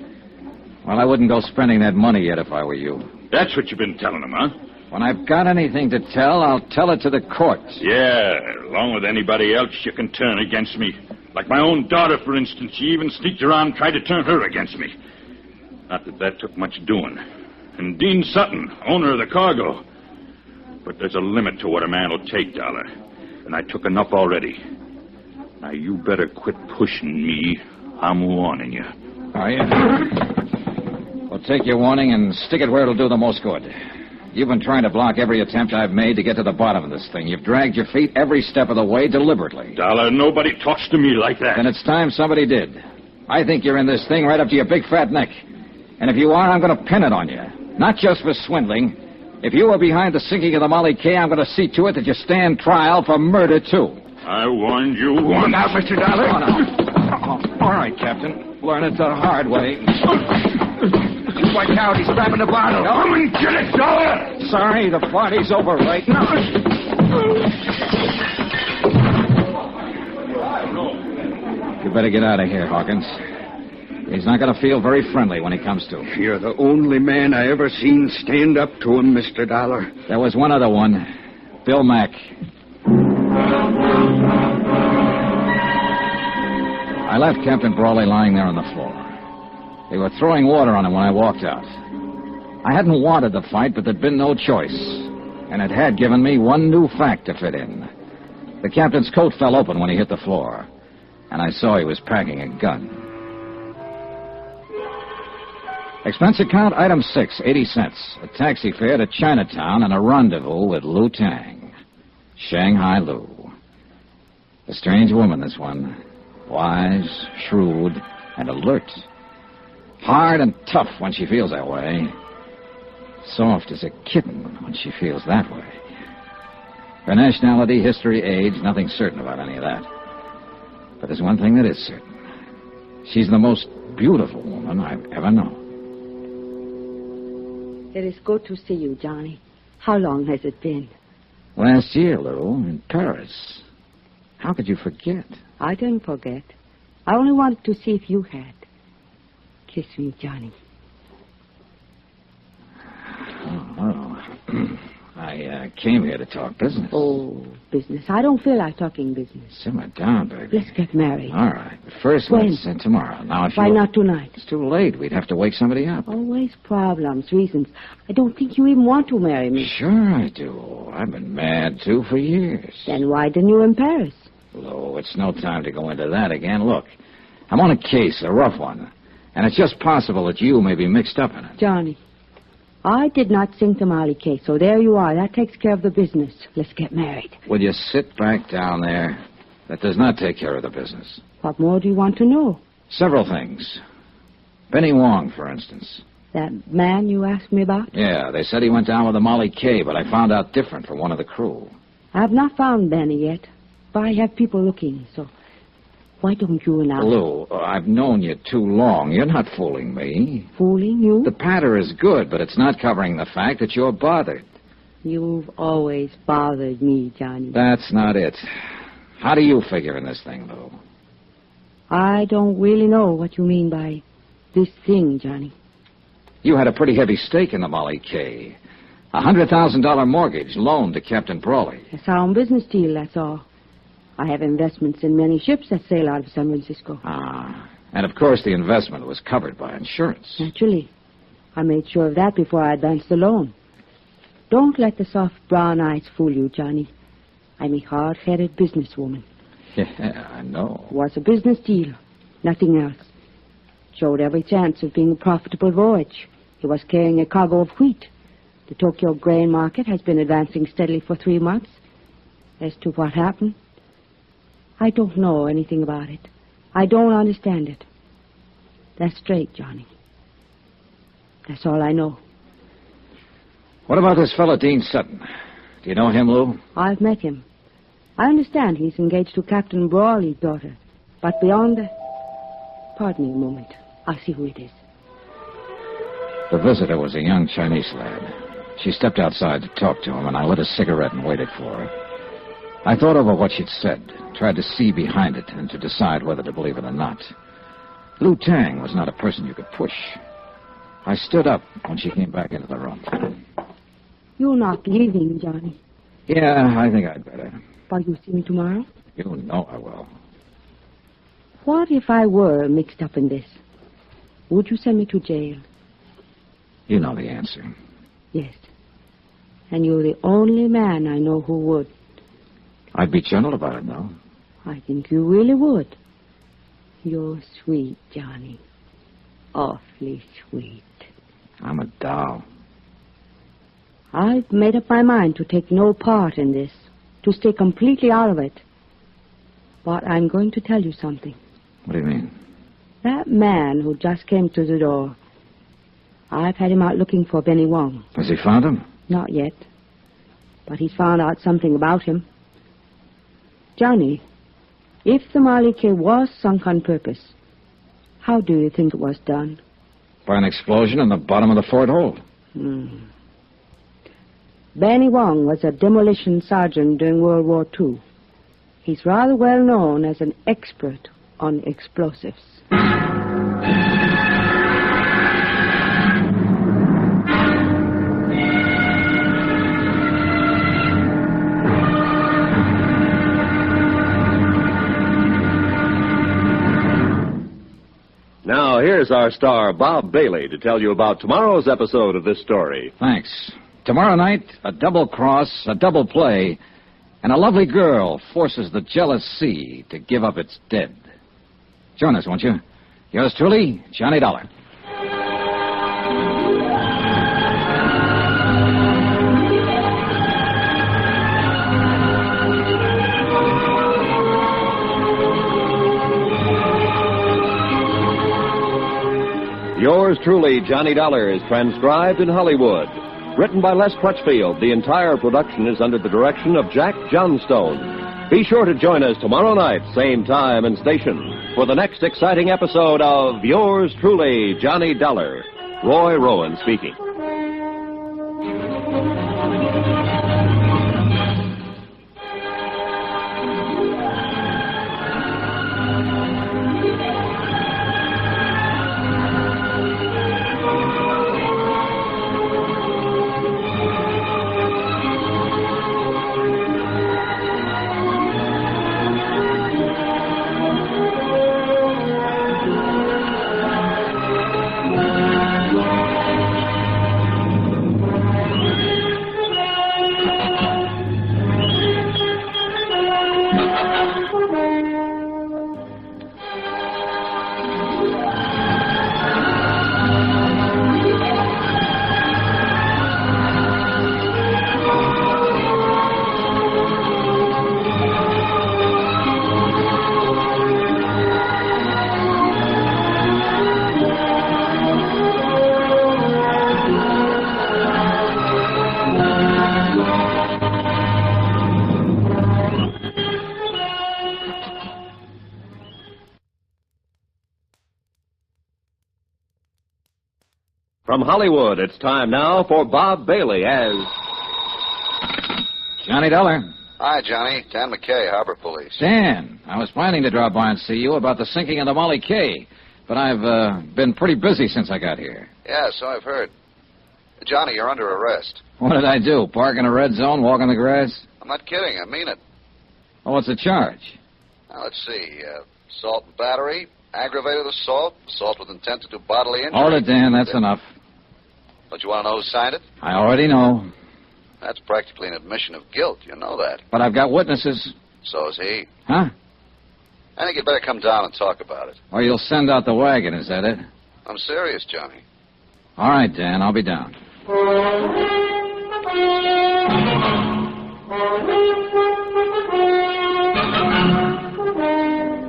well, I wouldn't go spending that money yet if I were you.
That's what you've been telling them, huh?
When I've got anything to tell, I'll tell it to the courts.
Yeah, along with anybody else you can turn against me. Like my own daughter, for instance. She even sneaked around and tried to turn her against me. Not that took much doing. And Dean Sutton, owner of the cargo. But there's a limit to what a man will take, Dollar. And I took enough already. Now, you better quit pushing me. I'm warning you.
Are you? Well, take your warning and stick it where it'll do the most good. You've been trying to block every attempt I've made to get to the bottom of this thing. You've dragged your feet every step of the way deliberately.
Dollar, nobody talks to me like that.
Then it's time somebody did. I think you're in this thing right up to your big fat neck. And if you are, I'm going to pin it on you. Not just for swindling. If you were behind the sinking of the Molly K, I'm going to see to it that you stand trial for murder, too.
I warned you once.
Look out, Mr. Dollar. Oh, no. All right, Captain. Learn it the hard way.
Watch out, he's grabbing the bottle.
Come and get it, Dollar! Sorry, the party's over right now. You better get out of here, Hawkins. He's not going to feel very friendly when he comes to.
You're the only man I ever seen stand up to him, Mr. Dollar.
There was one other one. Bill Mack. I left Captain Brawley lying there on the floor. They were throwing water on him when I walked out. I hadn't wanted the fight, but there'd been no choice. And it had given me one new fact to fit in. The captain's coat fell open when he hit the floor. And I saw he was packing a gun. Expense account, item 6, 80 cents. A taxi fare to Chinatown and a rendezvous with Lou Tang. Shanghai Lou. A strange woman, this one. Wise, shrewd, and alert. Hard and tough when she feels that way. Soft as a kitten when she feels that way. Her nationality, history, age, nothing certain about any of that. But there's one thing that is certain. She's the most beautiful woman I've ever known.
It is good to see you, Johnny. How long has it been?
Last year, Lou, in Paris. How could you forget?
I didn't forget. I only wanted to see if you had. Kiss me, Johnny.
Oh, well, I came here to talk business.
Oh, business. I don't feel like talking business.
Simmer down, baby.
Let's get married.
All right. But first,
When?
let's tomorrow. Now, if
Why
you...
not tonight?
It's too late. We'd have to wake somebody up.
Always problems, reasons. I don't think you even want to marry me.
Sure I do. I've been mad, too, for years.
Then why didn't you in Paris?
Lou, it's no time to go into that again. Look, I'm on a case, a rough one. And it's just possible that you may be mixed up in it.
Johnny, I did not sing the Molly case, so there you are. That takes care of the business. Let's get married.
Will you sit back down there? That does not take care of the business.
What more do you want to know?
Several things. Benny Wong, for instance.
That man you asked me about?
Yeah, they said he went down with the Molly K, but I found out different from one of the crew.
I have not found Benny yet, but I have people looking, so why don't you and I...
Lou, I've known you too long. You're not fooling me.
Fooling you?
The patter is good, but it's not covering the fact that you're bothered.
You've always bothered me, Johnny.
That's not it. How do you figure in this thing, Lou?
I don't really know what you mean by this thing, Johnny.
You had a pretty heavy stake in the Molly K. A $100,000 mortgage loaned to Captain Brawley.
A sound business deal, that's all. I have investments in many ships that sail out of San Francisco.
Ah, and of course the investment was covered by insurance.
Naturally. I made sure of that before I advanced the loan. Don't let the soft brown eyes fool you, Johnny. I'm a hard-headed businesswoman.
Yeah, I know.
It was a business deal, nothing else. Showed every chance of being a profitable voyage. He was carrying a cargo of wheat. The Tokyo grain market has been advancing steadily for 3 months. As to what happened, I don't know anything about it. I don't understand it. That's straight, Johnny. That's all I know.
What about this fellow, Dean Sutton? Do you know him, Lou?
I've met him. I understand he's engaged to Captain Brawley's daughter. But beyond that... Pardon me a moment. I'll see who it is.
The visitor was a young Chinese lad. She stepped outside to talk to him, and I lit a cigarette and waited for her. I thought over what she'd said, tried to see behind it, and to decide whether to believe it or not. Lu Tang was not a person you could push. I stood up when she came back into the room.
You're not leaving, Johnny.
Yeah, I think I'd better.
But you'll see me tomorrow?
You know I will.
What if I were mixed up in this? Would you send me to jail?
You know the answer.
Yes. And you're the only man I know who would.
I'd be gentle about it, though.
I think you really would. You're sweet, Johnny. Awfully sweet.
I'm a doll.
I've made up my mind to take no part in this, to stay completely out of it. But I'm going to tell you something.
What do you mean?
That man who just came to the door, I've had him out looking for Benny Wong.
Has he found him?
Not yet. But he's found out something about him. Johnny, if the Molly K was sunk on purpose, how do you think it was done?
By an explosion in the bottom of the fort hold.
Benny Wong was a demolition sergeant during World War II. He's rather well known as an expert on explosives.
Now, here's our star, Bob Bailey, to tell you about tomorrow's episode of this story.
Thanks. Tomorrow night, a double cross, a double play, and a lovely girl forces the jealous sea to give up its dead. Join us, won't you? Yours truly, Johnny Dollar.
Yours truly, Johnny Dollar, is transcribed in Hollywood. Written by Les Crutchfield, the entire production is under the direction of Jack Johnstone. Be sure to join us tomorrow night, same time and station, for the next exciting episode of Yours truly, Johnny Dollar. Roy Rowan speaking. From Hollywood, it's time now for Bob Bailey as...
Johnny Dollar.
Hi, Johnny. Dan McKay, Harbor Police.
Dan, I was planning to drop by and see you about the sinking of the Molly K, but I've been pretty busy since I got here.
Yeah, so I've heard. Johnny, you're under arrest.
What did I do? Park in a red zone, walk in the grass?
I'm not kidding. I mean it.
Oh, what's the charge?
Now, let's see. Assault and battery, aggravated assault, assault with intent to do bodily injury.
Hold it, Dan. That's enough.
Don't you want to know who signed it?
I already know.
That's practically an admission of guilt. You know that.
But I've got witnesses.
So is he.
Huh?
I think you'd better come down and talk about it.
Or you'll send out the wagon, is that it?
I'm serious, Johnny.
All right, Dan. I'll be down.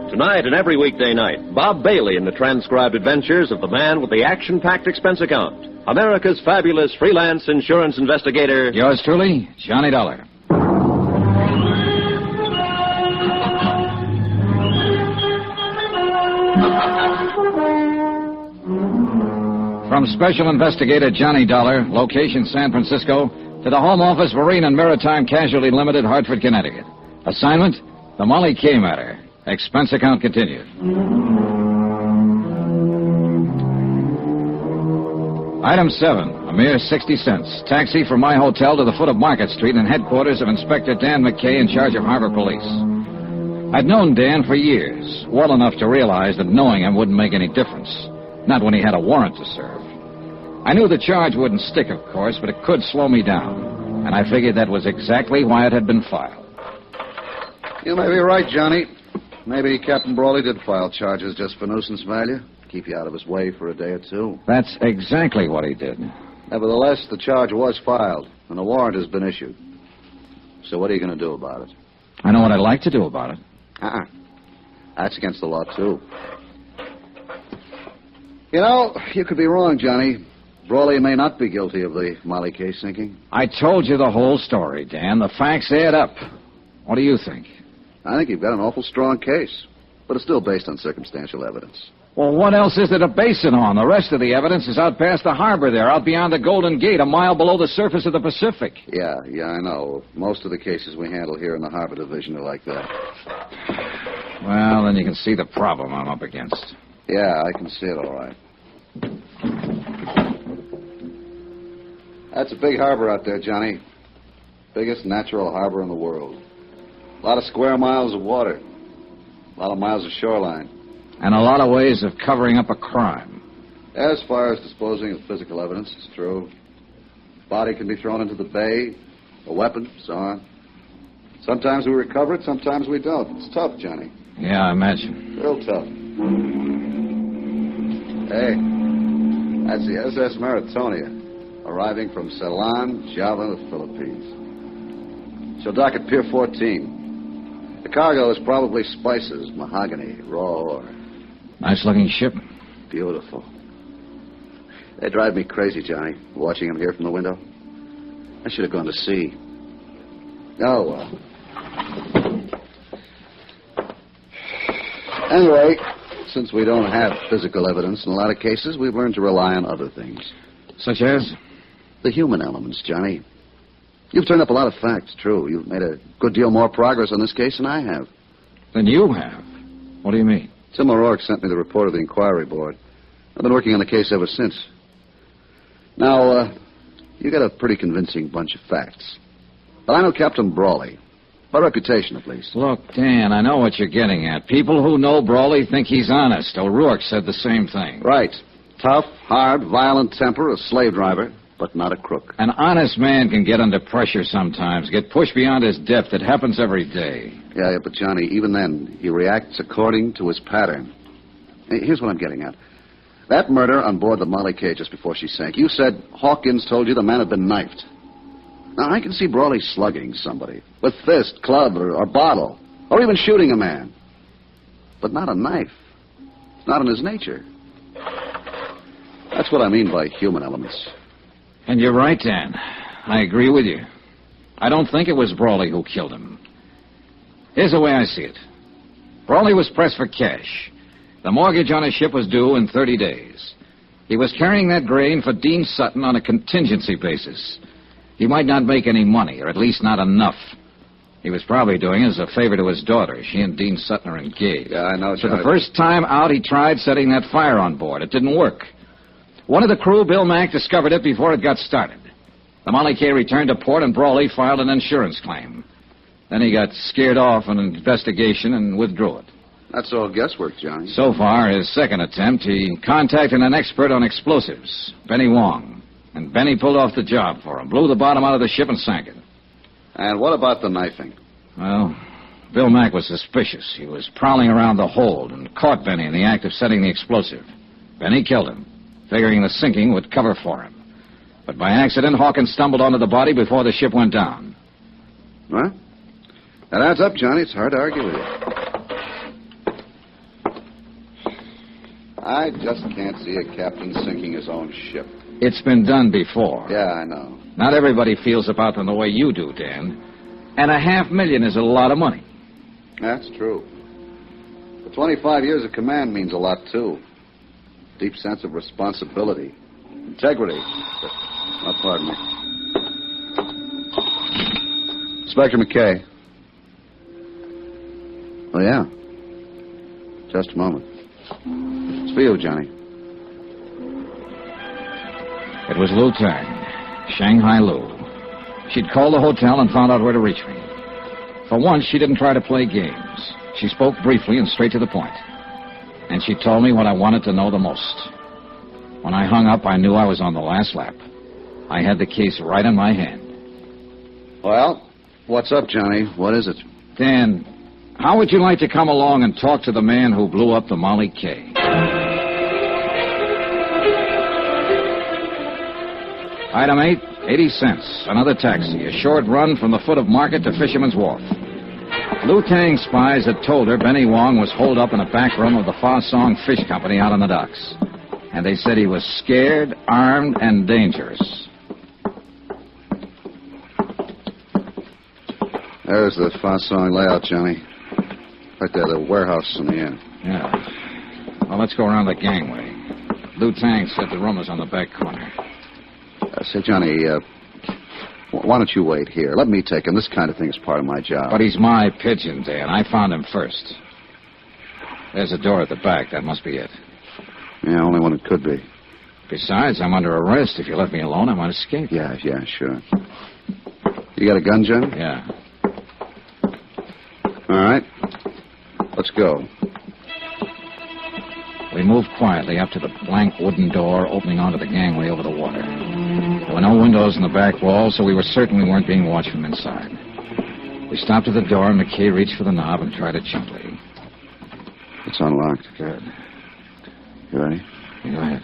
Tonight and every weekday night, Bob Bailey in the transcribed adventures of the man with the action-packed expense account, America's fabulous freelance insurance investigator.
Yours truly, Johnny Dollar. From Special Investigator Johnny Dollar, location San Francisco, to the Home Office Marine and Maritime Casualty Limited, Hartford, Connecticut. Assignment, the Molly K matter. Expense account continued. Item 7, a mere 60 cents. Taxi from my hotel to the foot of Market Street and headquarters of Inspector Dan McKay in charge of Harbor Police. I'd known Dan for years, well enough to realize that knowing him wouldn't make any difference. Not when he had a warrant to serve. I knew the charge wouldn't stick, of course, but it could slow me down. And I figured that was exactly why it had been filed.
You may be right, Johnny. Maybe Captain Brawley did file charges just for nuisance value. Keep you out of his way for a day or two.
That's exactly what he did.
Nevertheless, the charge was filed, and a warrant has been issued. So what are you going to do about it?
I know what I'd like to do about it.
That's against the law, too. You know, you could be wrong, Johnny. Brawley may not be guilty of the Molly K sinking.
I told you the whole story, Dan. The facts add up. What do you think?
I think you've got an awful strong case, but it's still based on circumstantial evidence.
Well, what else is there to base it on? The rest of the evidence is out past the harbor there, out beyond the Golden Gate, a mile below the surface of the Pacific.
Yeah, I know. Most of the cases we handle here in the Harbor Division are like that.
Well, then you can see the problem I'm up against.
Yeah, I can see it all right. That's a big harbor out there, Johnny. Biggest natural harbor in the world. A lot of square miles of water. A lot of miles of shoreline.
And a lot of ways of covering up a crime.
As far as disposing of physical evidence, it's true. Body can be thrown into the bay, a weapon, so on. Sometimes we recover it, sometimes we don't. It's tough, Johnny.
Yeah, I imagine.
Real tough. Hey, that's the SS Maritonia, arriving from Ceylon, Java, the Philippines. She'll dock at Pier 14. The cargo is probably spices, mahogany, raw ore.
Nice-looking ship.
Beautiful. They drive me crazy, Johnny, watching them here from the window. I should have gone to sea. Oh, well. Anyway, since we don't have physical evidence in a lot of cases, we've learned to rely on other things.
Such as?
The human elements, Johnny. You've turned up a lot of facts, true. You've made a good deal more progress on this case than I have.
Than you have? What do you mean?
Tim O'Rourke sent me the report of the inquiry board. I've been working on the case ever since. Now, you got a pretty convincing bunch of facts. But I know Captain Brawley. By reputation, at least.
Look, Dan, I know what you're getting at. People who know Brawley think he's honest. O'Rourke said the same thing.
Right. Tough, hard, violent temper, a slave driver, but not a crook.
An honest man can get under pressure sometimes, get pushed beyond his depth. It happens every day.
Yeah, but Johnny, even then, he reacts according to his pattern. Here's what I'm getting at. That murder on board the Molly K just before she sank, you said Hawkins told you the man had been knifed. Now, I can see Brawley slugging somebody with fist, club, or bottle, or even shooting a man. But not a knife. It's not in his nature. That's what I mean by human elements.
And you're right, Dan. I agree with you. I don't think it was Brawley who killed him. Here's the way I see it. Brawley was pressed for cash. The mortgage on his ship was due in 30 days. He was carrying that grain for Dean Sutton on a contingency basis. He might not make any money, or at least not enough. He was probably doing it as a favor to his daughter. She and Dean Sutton are engaged.
Yeah, I know,
So the first time out, he tried setting that fire on board. It didn't work. One of the crew, Bill Mack, discovered it before it got started. The Molly K returned to port, and Brawley filed an insurance claim. Then he got scared off an investigation and withdrew it.
That's all guesswork, Johnny.
So far, his second attempt, he contacted an expert on explosives, Benny Wong. And Benny pulled off the job for him, blew the bottom out of the ship and sank it.
And what about the knifing?
Well, Bill Mack was suspicious. He was prowling around the hold and caught Benny in the act of setting the explosive. Benny killed him, figuring the sinking would cover for him. But by accident, Hawkins stumbled onto the body before the ship went down.
Well, that adds up, Johnny. It's hard to argue with you. I just can't see a captain sinking his own ship.
It's been done before.
Yeah, I know.
Not everybody feels about them the way you do, Dan. And $500,000 is a lot of money.
That's true. The 25 years of command means a lot, too. Deep sense of responsibility. Integrity. Oh, pardon me. Inspector McKay. Oh, yeah. Just a moment. It's for you, Johnny.
It was Lu Tang, Shanghai Lu. She'd called the hotel and found out where to reach me. For once, she didn't try to play games. She spoke briefly and straight to the point. And she told me what I wanted to know the most. When I hung up, I knew I was on the last lap. I had the case right in my hand.
Well, what's up, Johnny? What is it?
Dan, how would you like to come along and talk to the man who blew up the Molly K? Item 8, 80 cents. Another taxi. A short run from the foot of Market to Fisherman's Wharf. Lu Tang's spies had told her Benny Wong was holed up in a back room of the Fa Song Fish Company out on the docks. And they said he was scared, armed, and dangerous.
There's the Fa Song layout, Johnny. Right there, the warehouse in the end.
Yeah. Well, let's go around the gangway. Lu Tang said the room was on the back corner.
Say, Johnny, why don't you wait here? Let me take him. This kind of thing is part of my job.
But he's my pigeon, Dan. I found him first. There's a door at the back. That must be it.
Yeah, only one it could be.
Besides, I'm under arrest. If you let me alone, I might escape.
Yeah, sure. You got a gun, Johnny?
Yeah.
All right. Let's go.
We moved quietly up to the blank wooden door opening onto the gangway over the water. There were no windows in the back wall, so we were certain we weren't being watched from inside. We stopped at the door, and McKay reached for the knob and tried it gently.
It's unlocked.
Good.
You ready?
Go ahead.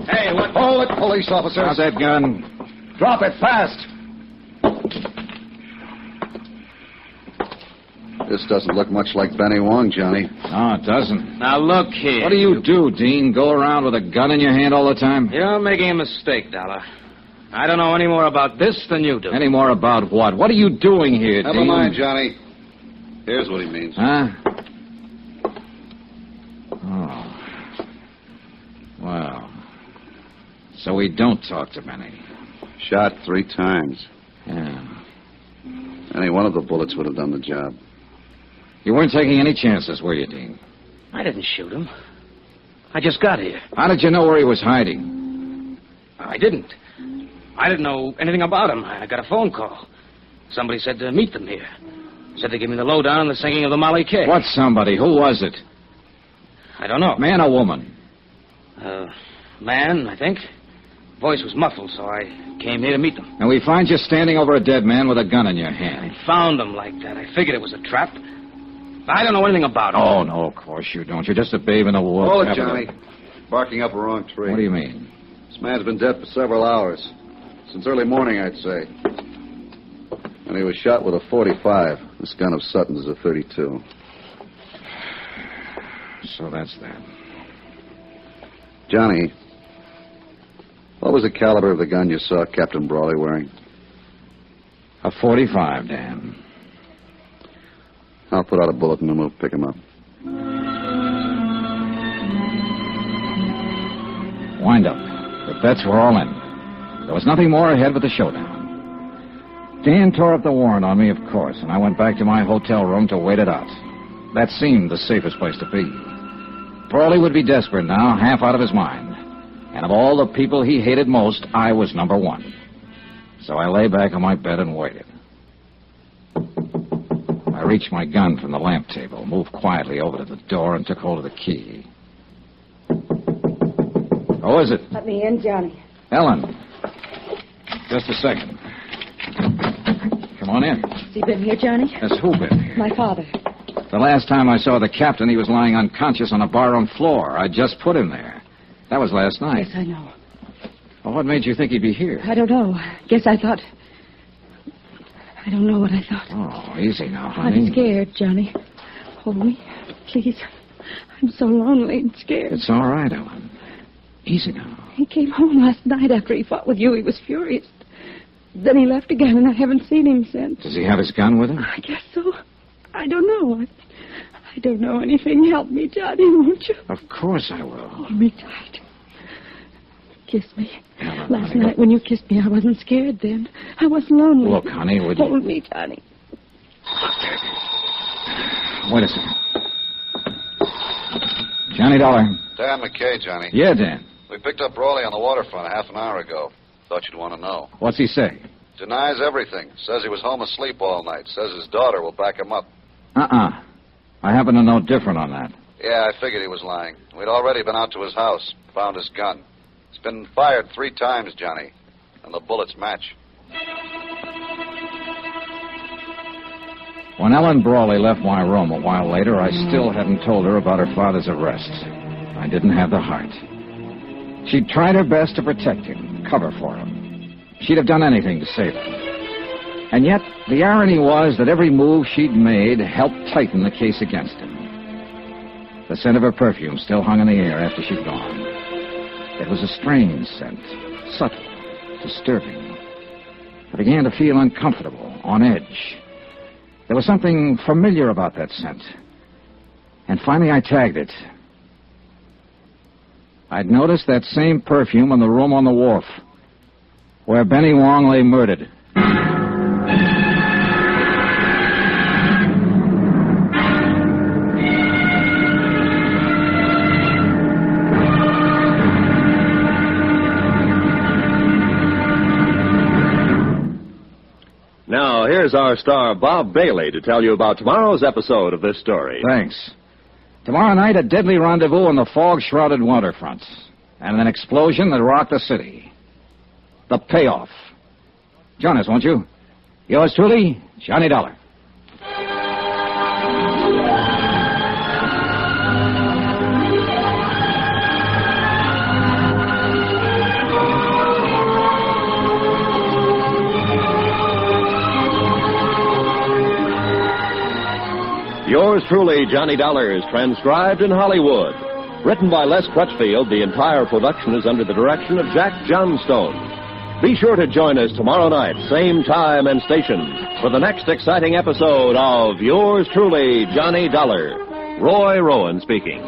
Hey, hold it, police officers.
How's that gun?
Drop it fast. This doesn't look much like Benny Wong, Johnny.
No, it doesn't.
Now, look here.
What do you do, Dean? Go around with a gun in your hand all the time?
You're making a mistake, Dollar. I don't know any more about this than you do.
Any more about what? What are you doing here, Dean?
Never mind, Johnny. Here's what he means.
Huh? Oh. Well. So we don't talk to Benny.
Shot 3 times.
Yeah.
Any one of the bullets would have done the job.
You weren't taking any chances, were you, Dean?
I didn't shoot him. I just got here.
How did you know where he was hiding?
I didn't. I didn't know anything about him. I got a phone call. Somebody said to meet them here. Said to give me the lowdown on the sinking of the Molly K.
What somebody? Who was it?
I don't know.
Man or woman?
Man, I think. Voice was muffled, so I came here to meet them.
And we find you standing over a dead man with a gun in your hand.
I found him like that. I figured it was a trap. I don't know anything about him.
Oh, no, of course you don't. You're just a babe in the woods.
Hold it, Johnny. Barking up a wrong tree.
What do you mean?
This man's been dead for several hours. Since early morning, I'd say. And he was shot with a .45. This gun of Sutton's is a .32.
So that's that.
Johnny, what was the caliber of the gun you saw Captain Brawley wearing?
A .45, Dan.
I'll put out a bulletin and we'll pick him up.
Wind up. The bets were all in. There was nothing more ahead but the showdown. Dan tore up the warrant on me, of course, and I went back to my hotel room to wait it out. That seemed the safest place to be. Brawley would be desperate now, half out of his mind. And of all the people he hated most, I was number one. So I lay back on my bed and waited. I reached my gun from the lamp table, moved quietly over to the door, and took hold of the key. Who is it?
Let me in, Johnny.
Ellen. Just a second. Come on in.
Has he been here, Johnny?
Has who been here?
My father.
The last time I saw the captain, he was lying unconscious on a barroom floor. I just put him there. That was last night.
Yes, I know.
Well, what made you think he'd be here?
I don't know. Guess I thought... I don't know what I thought.
Oh, easy now, honey.
I'm scared, Johnny. Hold me, please. I'm so lonely and scared.
It's all right, Ellen. Easy now.
He came home last night after he fought with you. He was furious. Then he left again, and I haven't seen him since.
Does he have his gun with him?
I guess so. I don't know. I
I don't know anything. Help me, Johnny, won't you?
Of course I will.
Hold me tight. Kiss me.
Helen,
Last
honey,
night when you kissed me, I wasn't scared then. I wasn't lonely.
Look, honey, would you...
Hold me, Johnny.
Wait a second. Johnny Dollar.
Dan McKay, Johnny.
Yeah, Dan.
We picked up Brawley on the waterfront half an hour ago. Thought you'd want to know.
What's he say?
Denies everything. Says he was home asleep all night. Says his daughter will back him up.
I happen to know different on that.
Yeah, I figured he was lying. We'd already been out to his house, found his gun. It's been fired 3 times, Johnny, and the bullets match.
When Ellen Brawley left my room a while later, I still hadn't told her about her father's arrest. I didn't have the heart. She'd tried her best to protect him, cover for him. She'd have done anything to save him. And yet, the irony was that every move she'd made helped tighten the case against him. The scent of her perfume still hung in the air after she'd gone. It was a strange scent, subtle, disturbing. I began to feel uncomfortable, on edge. There was something familiar about that scent. And finally I tagged it. I'd noticed that same perfume in the room on the wharf, where Benny Wong lay murdered.
Now, here's our star, Bob Bailey, to tell you about tomorrow's episode of this story.
Thanks. Tomorrow night, a deadly rendezvous on the fog-shrouded waterfront, and an explosion that rocked the city. The payoff. Join us, won't you? Yours truly, Johnny Dollar.
Yours truly, Johnny Dollar, is transcribed in Hollywood. Written by Les Crutchfield, the entire production is under the direction of Jack Johnstone. Be sure to join us tomorrow night, same time and station, for the next exciting episode of Yours truly, Johnny Dollar. Roy Rowan speaking.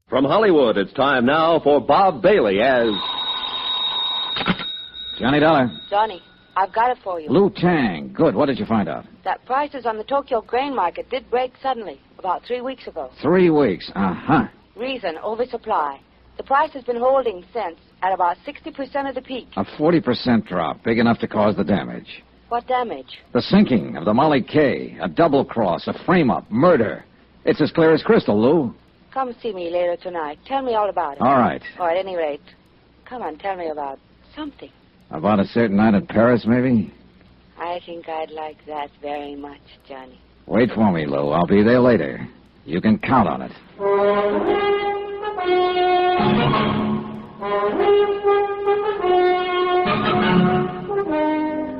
From Hollywood, it's time now for Bob Bailey as...
Johnny Dollar.
Johnny, I've got it for you.
Lou Tang. Good. What did you find out?
That prices on the Tokyo grain market did break suddenly, about 3 weeks ago.
3 weeks. Uh-huh.
Reason, oversupply. The price has been holding since, at about 60% of the peak.
A 40% drop, big enough to cause the damage.
What damage?
The sinking of the Molly K, a double cross, a frame-up, murder. It's as clear as crystal, Lou.
Come see me later tonight. Tell me all about it.
All right.
Or at any rate, come on, tell me about something.
About a certain night in Paris, maybe?
I think I'd like that very much, Johnny.
Wait for me, Lou. I'll be there later. You can count on it.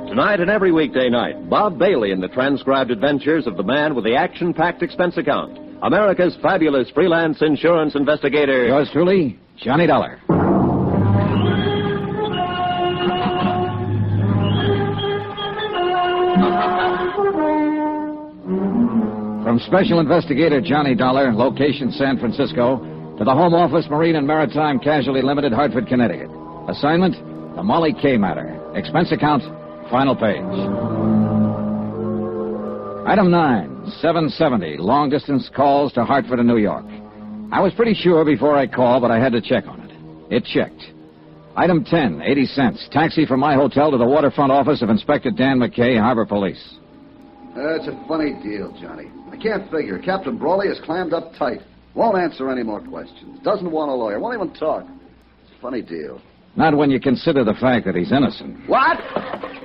Tonight and every weekday night, Bob Bailey in the transcribed adventures of the man with the action-packed expense account. America's fabulous freelance insurance investigator.
Yours truly, Johnny Dollar. From Special Investigator Johnny Dollar, location San Francisco, to the Home Office, Marine and Maritime Casualty Limited, Hartford, Connecticut. Assignment, the Molly K matter. Expense account, final page. Item 9. 770, long-distance calls to Hartford and New York. I was pretty sure before I called, but I had to check on it. It checked. Item 10, 80 cents. Taxi from my hotel to the waterfront office of Inspector Dan McKay, Harbor Police.
It's a funny deal, Johnny. I can't figure. Captain Brawley is clammed up tight. Won't answer any more questions. Doesn't want a lawyer. Won't even talk. It's a funny deal.
Not when you consider the fact that he's innocent.
What?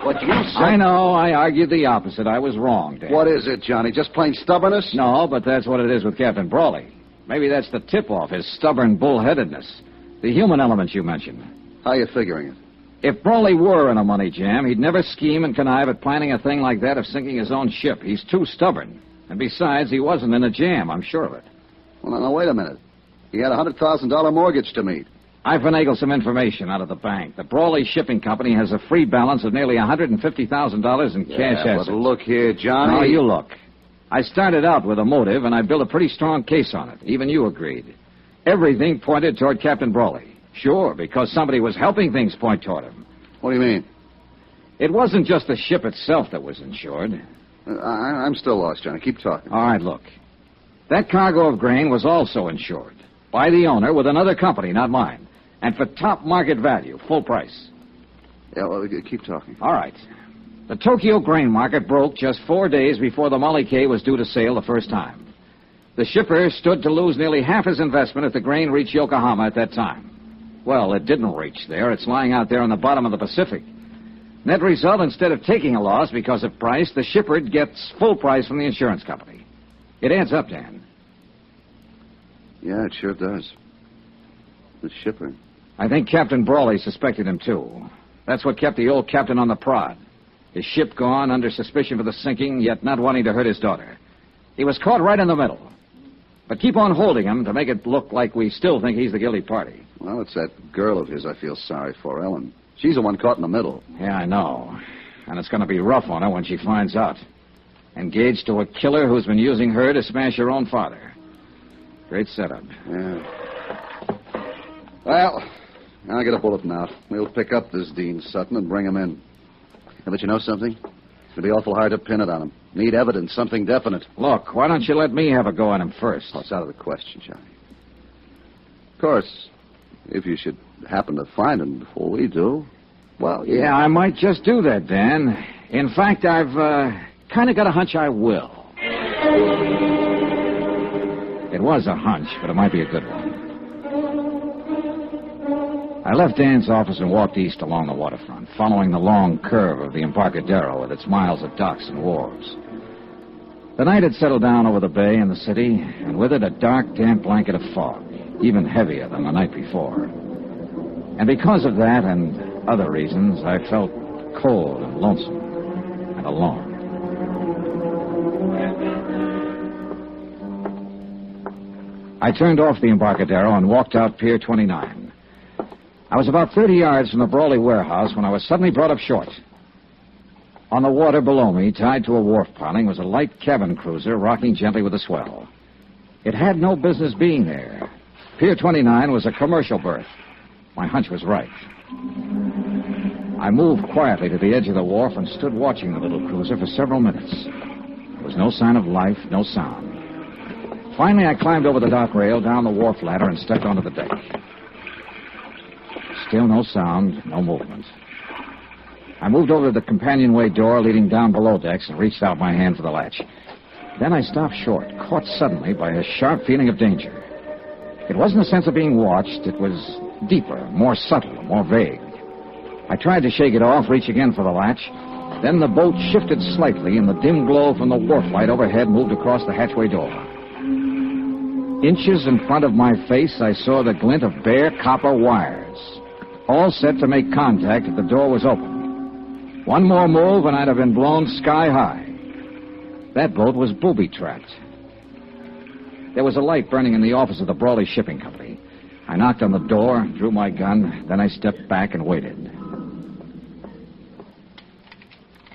What you said?
I know. I argued the opposite. I was wrong, Dan.
What is it, Johnny? Just plain stubbornness?
No, but that's what it is with Captain Brawley. Maybe that's the tip-off, his stubborn bullheadedness. The human element you mentioned.
How are you figuring it?
If Brawley were in a money jam, he'd never scheme and connive at planning a thing like that of sinking his own ship. He's too stubborn. And besides, he wasn't in a jam, I'm sure of it.
Well, now, wait a minute. He had a $100,000 mortgage to meet.
I finagled some information out of the bank. The Brawley Shipping Company has a free balance of nearly $150,000 in cash assets.
But look here, Johnny.
Now, you look. I started out with a motive, and I built a pretty strong case on it. Even you agreed. Everything pointed toward Captain Brawley. Sure, because somebody was helping things point toward him.
What do you mean?
It wasn't just the ship itself that was insured.
I'm still lost, Johnny. Keep talking.
All right, look. That cargo of grain was also insured. By the owner with another company, not mine. And for top market value, full price.
Yeah, well, keep talking.
All right. The Tokyo grain market broke just 4 days before the Molly K was due to sail the first time. The shipper stood to lose nearly half his investment if the grain reached Yokohama at that time. Well, it didn't reach there. It's lying out there on the bottom of the Pacific. Net result, instead of taking a loss because of price, the shipper gets full price from the insurance company. It adds up, Dan.
Yeah, it sure does. The shipper.
I think Captain Brawley suspected him, too. That's what kept the old captain on the prod. His ship gone, under suspicion for the sinking, yet not wanting to hurt his daughter. He was caught right in the middle. But keep on holding him to make it look like we still think he's the guilty party.
Well, it's that girl of his I feel sorry for, Ellen. She's the one caught in the middle.
Yeah, I know. And it's going to be rough on her when she finds out. Engaged to a killer who's been using her to smash her own father. Great setup.
Yeah. Well, I'll get a bulletin out. We'll pick up this Dean Sutton and bring him in. Yeah, but you know something? It'll be awful hard to pin it on him. Need evidence, something definite.
Look, why don't you let me have a go at him first?
Oh, it's out of the question, Johnny. Of course, if you should happen to find him before we do, well,
yeah, I might just do that, Dan. In fact, I've kind of got a hunch I will. It was a hunch, but it might be a good one. I left Dan's office and walked east along the waterfront, following the long curve of the Embarcadero with its miles of docks and wharves. The night had settled down over the bay and the city, and with it a dark, damp blanket of fog, even heavier than the night before. And because of that and other reasons, I felt cold and lonesome and alone. I turned off the Embarcadero and walked out Pier 29. I was about 30 yards from the Brawley warehouse when I was suddenly brought up short. On the water below me, tied to a wharf piling, was a light cabin cruiser rocking gently with a swell. It had no business being there. Pier 29 was a commercial berth. My hunch was right. I moved quietly to the edge of the wharf and stood watching the little cruiser for several minutes. There was no sign of life, no sound. Finally, I climbed over the dock rail, down the wharf ladder, and stepped onto the deck. Still no sound, no movement. I moved over to the companionway door leading down below decks and reached out my hand for the latch. Then I stopped short, caught suddenly by a sharp feeling of danger. It wasn't a sense of being watched. It was deeper, more subtle, more vague. I tried to shake it off, reach again for the latch. Then the boat shifted slightly, and the dim glow from the wharf light overhead moved across the hatchway door. Inches in front of my face, I saw the glint of bare copper wires, all set to make contact if the door was open. One more move, and I'd have been blown sky high. That boat was booby-trapped. There was a light burning in the office of the Brawley Shipping Company. I knocked on the door, drew my gun, then I stepped back and waited.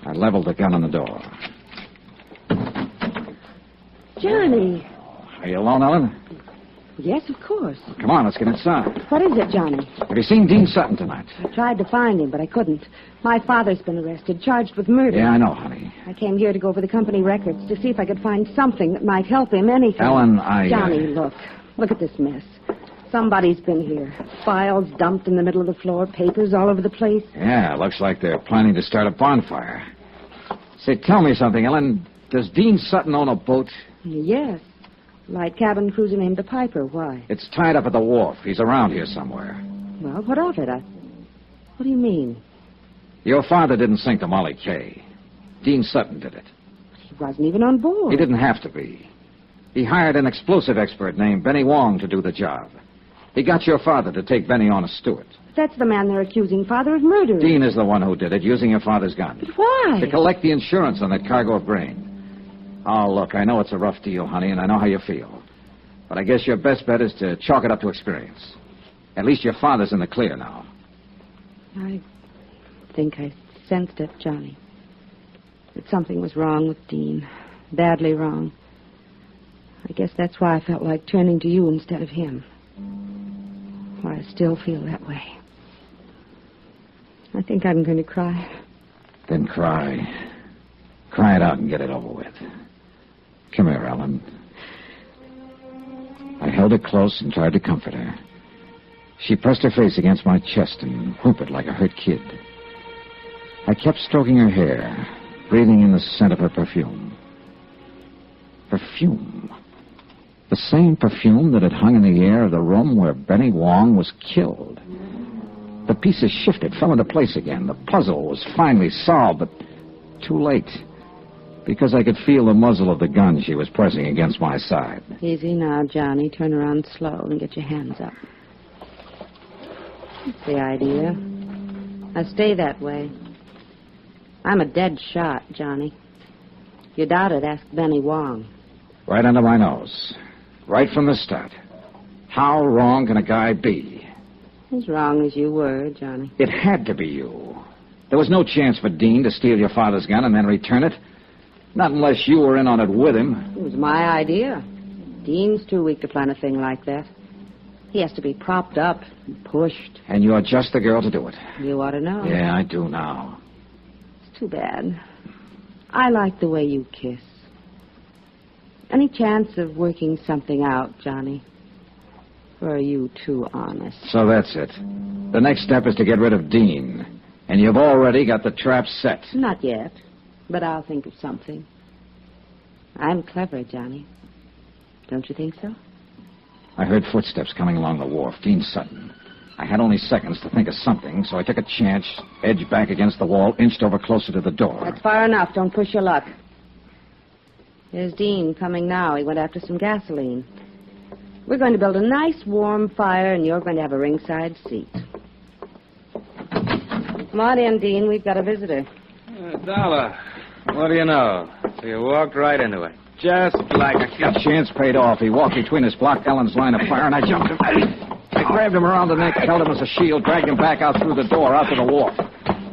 I leveled the gun on the door.
Johnny.
Are you alone, Ellen?
Yes, of course.
Come on, let's get inside.
What is it, Johnny?
Have you seen Dean Sutton tonight?
I tried to find him, but I couldn't. My father's been arrested, charged with murder.
Yeah, I know, honey.
I came here to go over the company records to see if I could find something that might help him, anything.
Ellen,
Johnny, look. Look at this mess. Somebody's been here. Files dumped in the middle of the floor, papers all over the place.
Yeah, looks like they're planning to start a bonfire. Say, tell me something, Ellen. Does Dean Sutton own a boat?
Yes. Light cabin cruiser named the Piper. Why?
It's tied up at the wharf. He's around here somewhere.
Well, what of it? What do you mean?
Your father didn't sink the Molly K. Dean Sutton did it.
He wasn't even on board.
He didn't have to be. He hired an explosive expert named Benny Wong to do the job. He got your father to take Benny on as steward.
That's the man they're accusing Father of murder.
Dean is the one who did it, using your father's gun.
But why?
To collect the insurance on that cargo of grain. Oh, look, I know it's a rough deal, honey, and I know how you feel. But I guess your best bet is to chalk it up to experience. At least your father's in the clear now.
I think I sensed it, Johnny. That something was wrong with Dean. Badly wrong. I guess that's why I felt like turning to you instead of him. Or I still feel that way. I think I'm going to cry.
Then cry. Cry it out and get it over with. Come here, Ellen. I held her close and tried to comfort her. She pressed her face against my chest and whimpered like a hurt kid. I kept stroking her hair, breathing in the scent of her perfume. Perfume. The same perfume that had hung in the air of the room where Benny Wong was killed. The pieces shifted, fell into place again. The puzzle was finally solved, but too late. Because I could feel the muzzle of the gun she was pressing against my side.
Easy now, Johnny. Turn around slow and get your hands up. That's the idea. Now stay that way. I'm a dead shot, Johnny. If you doubt it, ask Benny Wong.
Right under my nose. Right from the start. How wrong can a guy be?
As wrong as you were, Johnny.
It had to be you. There was no chance for Dean to steal your father's gun and then return it. Not unless you were in on it with him.
It was my idea. Dean's too weak to plan a thing like that. He has to be propped up and pushed.
And you're just the girl to do it.
You ought to know.
Yeah, I do now.
It's too bad. I like the way you kiss. Any chance of working something out, Johnny? Or are you too honest?
So that's it. The next step is to get rid of Dean. And you've already got the trap set.
Not yet. But I'll think of something. I'm clever, Johnny. Don't you think so?
I heard footsteps coming along the wharf. Dean Sutton. I had only seconds to think of something, so I took a chance, edged back against the wall, inched over closer to the door.
That's far enough. Don't push your luck. There's Dean coming now. He went after some gasoline. We're going to build a nice warm fire, and you're going to have a ringside seat. Come on in, Dean. We've got a visitor.
Dollar. What do you know? So you walked right into it. Just like a
That chance paid off. He walked between us, blocked Ellen's line of fire, and I jumped him. I grabbed him around the neck, held him as a shield, dragged him back out through the door, out to the wharf.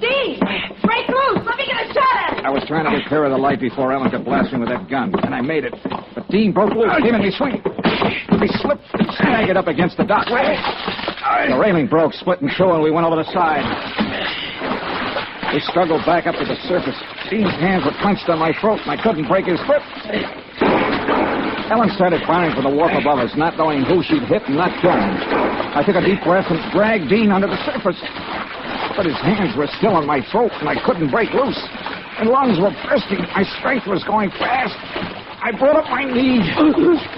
Dean! Break loose! Let me get a shot at it!
I was trying to get clear of the light before Ellen could blast me with that gun, and I made it. But Dean broke loose, came in me swinging. He slipped and staggered up against the dock. The railing broke, split in two, and we went over the side. We struggled back up to the surface. Dean's hands were clenched on my throat, and I couldn't break his grip. Ellen started firing for the wharf above us, not knowing who she'd hit and not killing. I took a deep breath and dragged Dean under the surface. But his hands were still on my throat, and I couldn't break loose. My lungs were bursting. My strength was going fast. I brought up my knee.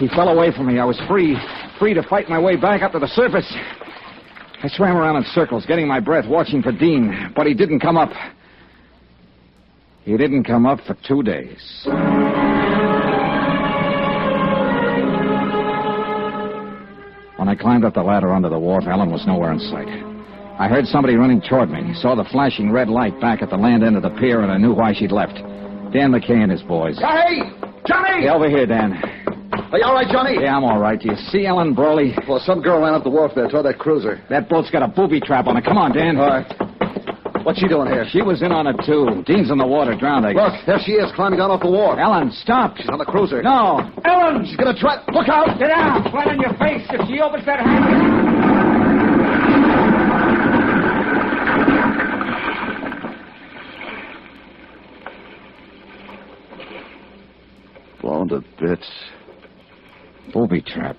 He fell away from me. I was free to fight my way back up to the surface. I swam around in circles, getting my breath, watching for Dean, but he didn't come up. He didn't come up for 2 days. When I climbed up the ladder onto the wharf, Ellen was nowhere in sight. I heard somebody running toward me, saw the flashing red light back at the land end of the pier, and I knew why she'd left. Dan McKay and his boys.
Johnny! Johnny!
Yeah, over here, Dan.
Are you all right, Johnny?
Yeah, I'm all right. Do you see Ellen Brawley?
Well, some girl ran up the wharf there toward that cruiser.
That boat's got a booby trap on it. Come on, Dan.
All right. What's she doing here?
She was in on it, too. Dean's in the water, drowned, I guess.
Look, there she is, climbing down off the wharf.
Ellen, stop.
She's on the cruiser.
No.
Ellen!
She's going to try... Look out!
Get down! Flat on your face if she opens that handle.
Blown to bits.
Booby trap.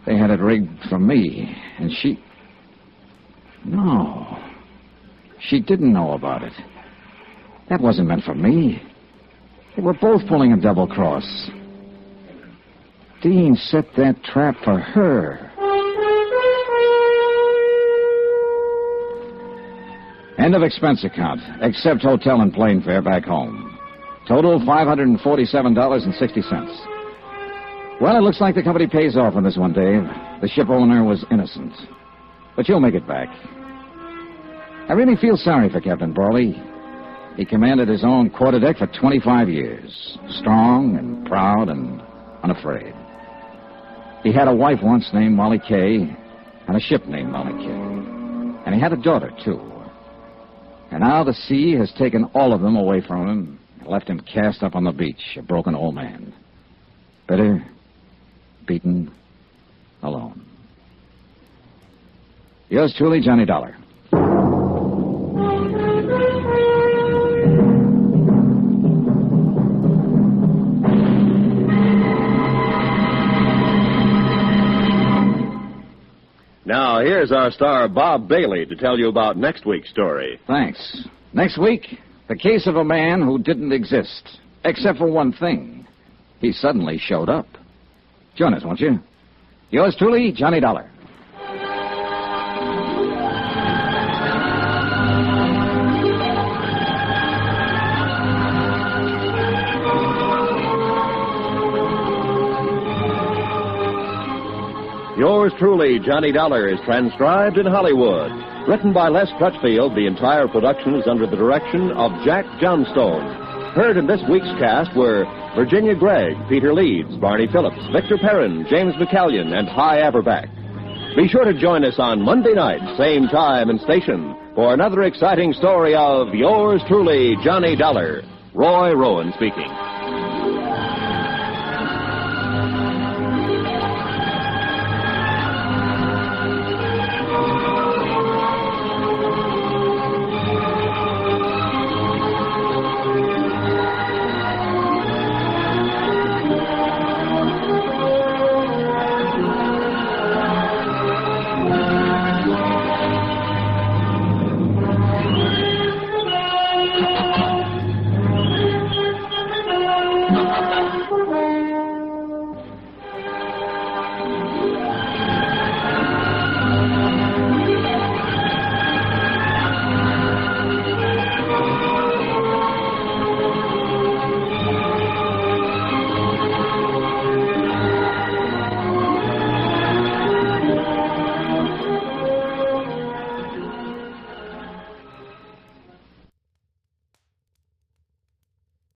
They had it rigged for me, and she... No. She didn't know about it. That wasn't meant for me. They were both pulling a double cross. Dean set that trap for her. End of expense account, except hotel and plane fare back home. Total $547.60. Well, it looks like the company pays off on this one, Dave. The ship owner was innocent. But you'll make it back. I really feel sorry for Captain Brawley. He commanded his own quarterdeck for 25 years. Strong and proud and unafraid. He had a wife once named Molly Kay, and a ship named Molly Kay. And he had a daughter, too. And now the sea has taken all of them away from him and left him cast up on the beach, a broken old man. Bitter, beaten, alone. Yours truly, Johnny Dollar.
Now, here's our star, Bob Bailey, to tell you about next week's story.
Thanks. Next week, the case of a man who didn't exist, except for one thing. He suddenly showed up. Join us, won't you? Yours truly, Johnny Dollar.
Yours truly, Johnny Dollar, is transcribed in Hollywood. Written by Les Crutchfield, the entire production is under the direction of Jack Johnstone. Heard in this week's cast were Virginia Gregg, Peter Leeds, Barney Phillips, Victor Perrin, James McCallion, and Hy Averback. Be sure to join us on Monday night, same time and station, for another exciting story of Yours truly, Johnny Dollar. Roy Rowan speaking.